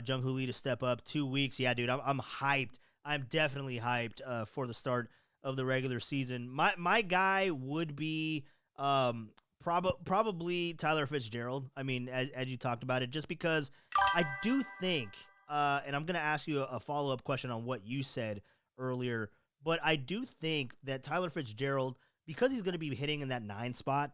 Jung Hoo Lee to step up 2 weeks. Yeah, dude, I'm hyped. I'm definitely hyped for the start of the regular season. My guy would be probably Tyler Fitzgerald. I mean, as you talked about it, just because I do think, and I'm going to ask you a follow-up question on what you said earlier, but I do think that Tyler Fitzgerald, because he's going to be hitting in that 9 spot,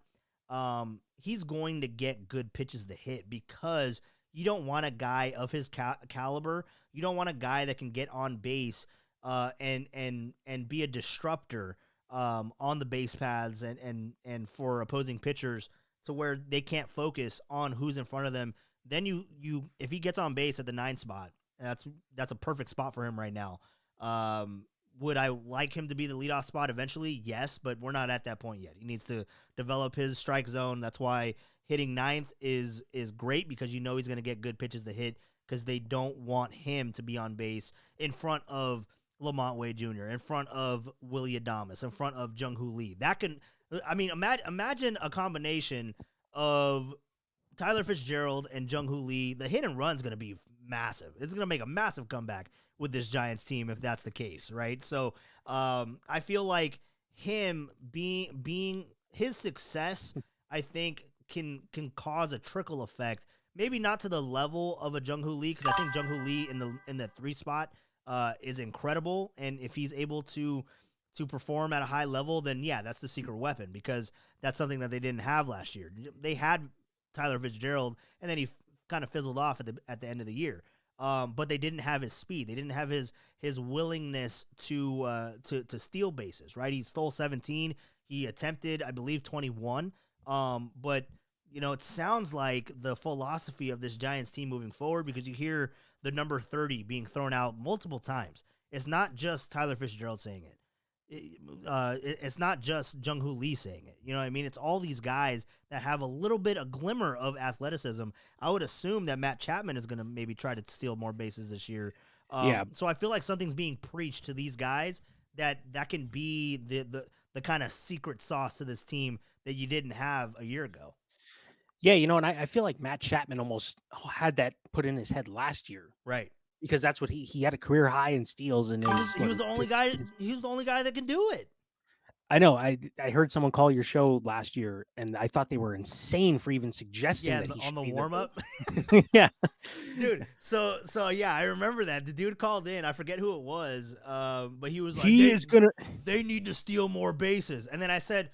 he's going to get good pitches to hit because you don't want a guy of his caliber. You don't want a guy that can get on base and be a disruptor on the base paths and for opposing pitchers to where they can't focus on who's in front of them. Then you if he gets on base at the 9 spot, that's a perfect spot for him right now. Would I like him to be the leadoff spot eventually? Yes, but we're not at that point yet. He needs to develop his strike zone. That's why hitting 9th is great, because you know he's going to get good pitches to hit, because they don't want him to be on base in front of Lamont Wade Jr., in front of Willie Adames, in front of Jung Hoo Lee. That can, I mean, imagine a combination of Tyler Fitzgerald and Jung Hoo Lee. The hit and run is going to be massive. It's going to make a massive comeback with this Giants team if that's the case, right? So I feel like him being his success, I think can cause a trickle effect. Maybe not to the level of a Jung Hoo Lee, because I think Jung Hoo Lee in the 3 spot is incredible, and if he's able to perform at a high level, then yeah, that's the secret weapon, because that's something that they didn't have last year. They had Tyler Fitzgerald, and then he kind of fizzled off at the end of the year. But they didn't have his speed. They didn't have his willingness to steal bases. Right? He stole 17. He attempted, I believe, 21. But you know, it sounds like the philosophy of this Giants team moving forward, because you hear the number 30 being thrown out multiple times. It's not just Tyler Fitzgerald saying it. It's not just Jung Hoo Lee saying it. You know what I mean? It's all these guys that have a glimmer of athleticism. I would assume that Matt Chapman is going to maybe try to steal more bases this year. Yeah. So I feel like something's being preached to these guys that can be the kind of secret sauce to this team that you didn't have a year ago. Yeah, you know, and I feel like Matt Chapman almost had that put in his head last year. Right. Because that's what he had a career high in steals, and he was the only guy. He was the only guy that can do it. I know. I heard someone call your show last year, and I thought they were insane for even suggesting that he on the warm up. Yeah, dude. So yeah, I remember that the dude called in. I forget who it was, but he was like, They need to steal more bases, and then I said,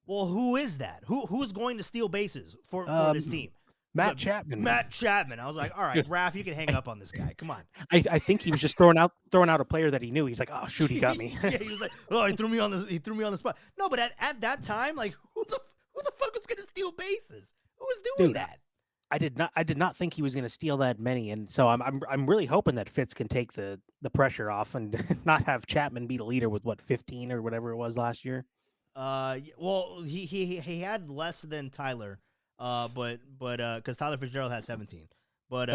well, who is that? Who's going to steal bases for this team? Matt Chapman. Matt Chapman. I was like, all right, Raph, you can hang up on this guy. Come on. I think he was just throwing out a player that he knew. He's like, oh shoot, he got me. Yeah, he was like, oh, he threw me on the spot. No, but at that time, like, who the fuck was gonna steal bases? Who was doing that? I did not think he was gonna steal that many, and so I'm really hoping that Fitz can take the pressure off and not have Chapman be the leader with 15 or whatever it was last year. Well, he had less than Tyler. But because Tyler Fitzgerald had 17, but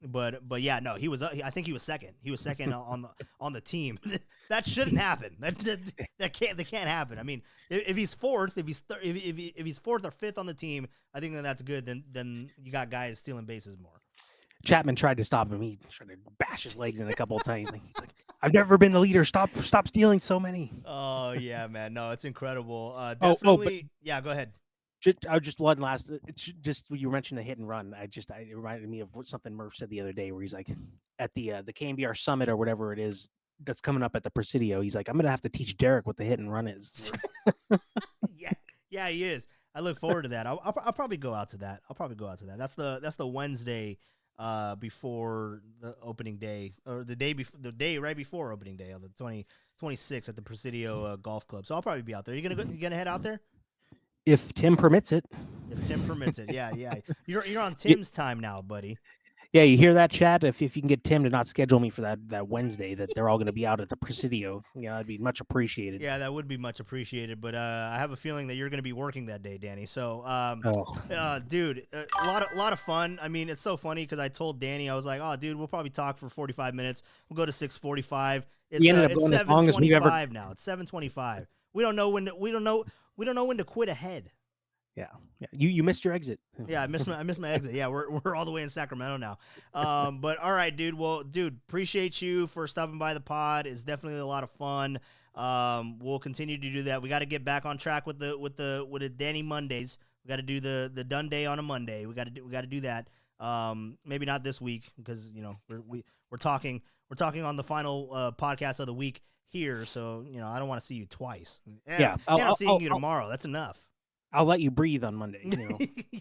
but yeah, no, he was. I think he was second. He was second on the team. That shouldn't happen. That can't happen. I mean, if he's fourth, if he's fourth or fifth on the team, I think that's good. Then you got guys stealing bases more. Chapman tried to stop him. He tried to bash his legs in a couple of times. He's like, I've never been the leader. Stop stealing so many. Oh yeah, man. No, it's incredible. But Definitely. Yeah, go ahead. just one last. It's just you mentioned the hit and run. It reminded me of something Murph said the other day, where he's like, at the KMBR summit or whatever it is that's coming up at the Presidio. He's like, I'm gonna have to teach Derek what the hit and run is. Yeah, he is. I look forward to that. I'll probably go out to that. That's the Wednesday before the opening day, or the day right before opening day, of the 26th at the Presidio Golf Club. So I'll probably be out there. You gonna head out there? If Tim permits it. If Tim permits it, yeah. You're on Tim's time now, buddy. Yeah, you hear that, Chad? If you can get Tim to not schedule me for that Wednesday, that they're all going to be out at the Presidio, that'd be much appreciated. Yeah, that would be much appreciated. But I have a feeling that you're going to be working that day, Danny. So, dude, a lot of fun. I mean, it's so funny because I told Danny, I was like, "Oh, dude, we'll probably talk for 45 minutes. We'll go to 6:45." It's 7:25 now. It's 7:25. We don't know when to quit ahead. Yeah. You missed your exit. Yeah, I missed my exit. Yeah, we're all the way in Sacramento now. But all right, dude. Well, dude, appreciate you for stopping by the pod. It's definitely a lot of fun. We'll continue to do that. We got to get back on track with the Danny Mondays. We got to do the done day on a Monday. We got to do that. Maybe not this week because we're talking on the final podcast of the week here. So I don't want to see you twice. Yeah, I'm seeing you tomorrow. That's enough. I'll let you breathe on Monday.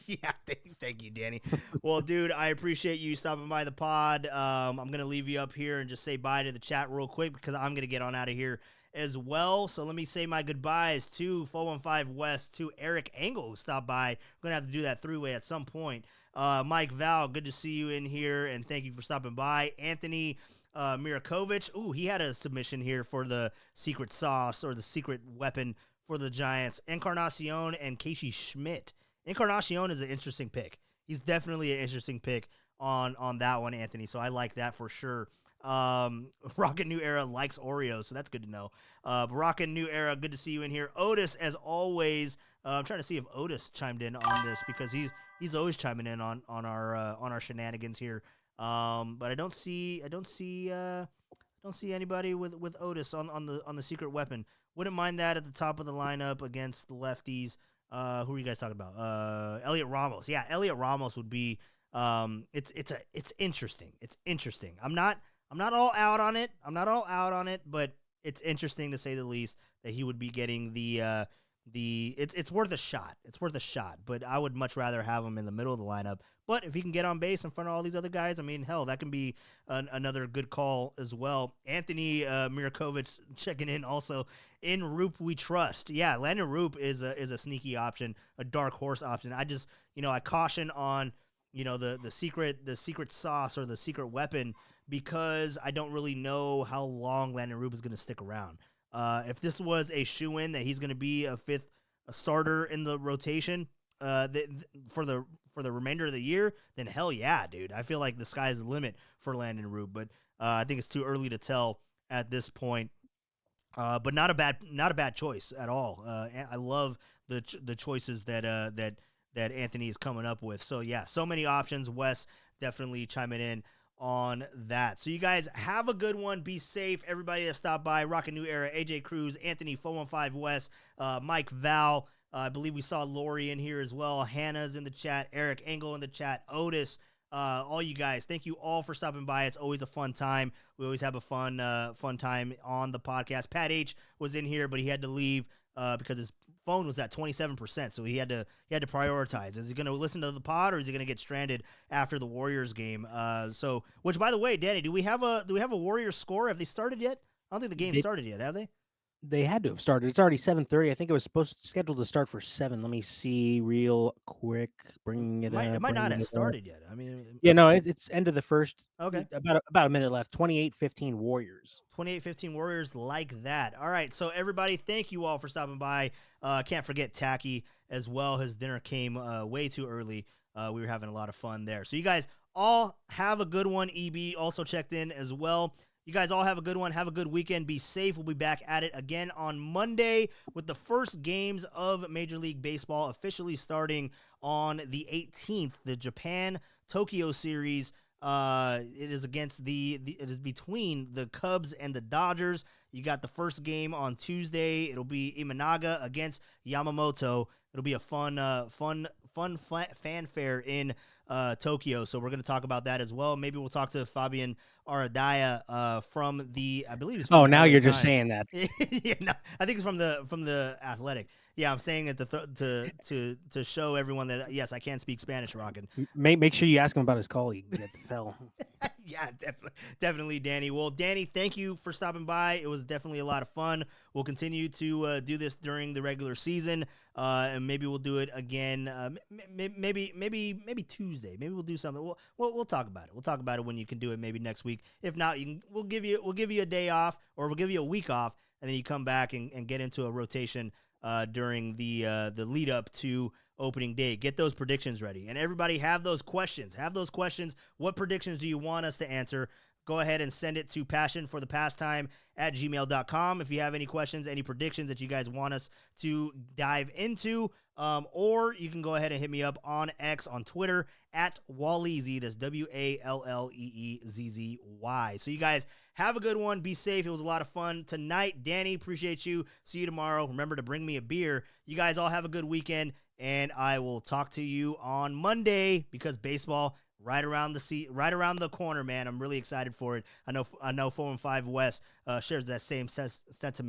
Yeah, thank you, Danny. Well, dude, I appreciate you stopping by the pod. I'm going to leave you up here and just say bye to the chat real quick because I'm going to get on out of here as well. So let me say my goodbyes to 415 West, to Eric Engel, who stopped by. I'm going to have to do that three-way at some point. Mike Val, good to see you in here, and thank you for stopping by. Anthony Mirakovic, he had a submission here for the secret sauce or the secret weapon for the Giants. Encarnacion and Casey Schmidt. Encarnacion is an interesting pick. He's definitely an interesting pick on that one, Anthony. So I like that for sure. Rocket New Era likes Oreos, so that's good to know. Rocket New Era, good to see you in here. Otis, as always. I'm trying to see if Otis chimed in on this because he's always chiming in on our shenanigans here. But I don't see anybody with Otis on the secret weapon. Wouldn't mind that at the top of the lineup against the lefties. Who are you guys talking about? Elliot Ramos. Yeah, Elliot Ramos would be. It's interesting. It's interesting. I'm not all out on it. But it's interesting to say the least that he would be getting it's worth a shot. It's worth a shot. But I would much rather have him in the middle of the lineup. But if he can get on base in front of all these other guys, I mean, hell, that can be another good call as well. Anthony Mirakovic checking in also. In Roop we trust. Yeah, Landon Roop is a sneaky option, a dark horse option. I just, I caution on, the secret sauce or the secret weapon because I don't really know how long Landon Roop is going to stick around. If this was a shoo-in that he's going to be a starter in the rotation for the remainder of the year, then hell yeah, dude. I feel like the sky's the limit for Landon Roop, but I think it's too early to tell at this point. But not a bad choice at all. I love the choices that Anthony is coming up with. So yeah, so many options. Wes definitely chiming in on that. So you guys have a good one. Be safe. Everybody that stopped by. Rocket New Era, AJ Cruz, Anthony 415 West, Mike Val. I believe we saw Lori in here as well. Hannah's in the chat. Eric Engel in the chat. Otis. All you guys, thank you all for stopping by. It's always a fun time. We always have a fun time on the podcast. Pat H was in here, but he had to leave because his phone was at 27%, so he had to prioritize. Is he going to listen to the pod, or is he going to get stranded after the Warriors game? Which, by the way, Danny, do we have a Warriors score? Have they started yet? I don't think the game started yet, have they? They had to have started. It's already 7:30. I think it was scheduled to start for 7. Let me see real quick. Bringing it up. It might not have started yet. I mean, yeah, no, it's end of the first. Okay. About a minute left. 28-15 Warriors. 28-15 Warriors, like that. All right, so everybody, thank you all for stopping by. Can't forget Tacky as well. His dinner came way too early. We were having a lot of fun there. So you guys all have a good one. EB also checked in as well. You guys all have a good one. Have a good weekend. Be safe. We'll be back at it again on Monday with the first games of Major League Baseball officially starting on the 18th. The Japan-Tokyo series It is against it is between the Cubs and the Dodgers. You got the first game on Tuesday. It'll be Imanaga against Yamamoto. It'll be a fun fanfare in Tokyo. So we're going to talk about that as well. Maybe we'll talk to Fabian Aradaya from I believe it's from Oh, the now LA you're just Times. saying that. Yeah, no, I think it's from the Athletic. Yeah, I'm saying it to show everyone that yes, I can speak Spanish, Rockin'. Make sure you ask him about his colleague that fell. Yeah, definitely, Danny. Well, Danny, thank you for stopping by. It was definitely a lot of fun. We'll continue to do this during the regular season, and maybe we'll do it again. Maybe Tuesday. Maybe we'll do something. We'll talk about it. We'll talk about it when you can do it. Maybe next week. If not, we'll give you a day off, or we'll give you a week off, and then you come back and get into a rotation during the lead up to opening day. Get those predictions ready. And everybody have those questions. What predictions do you want us to answer? Go ahead and send it to passionforthepastime@gmail.com if you have any questions, any predictions that you guys want us to dive into. Or you can go ahead and hit me up on X, on Twitter, @Walleezy. That's WALLEEZZY. So you guys have a good one. Be safe. It was a lot of fun tonight. Danny, appreciate you. See you tomorrow. Remember to bring me a beer. You guys all have a good weekend, and I will talk to you on Monday because baseball right around the corner, man. I'm really excited for it. I know 415 West shares that same sentiment.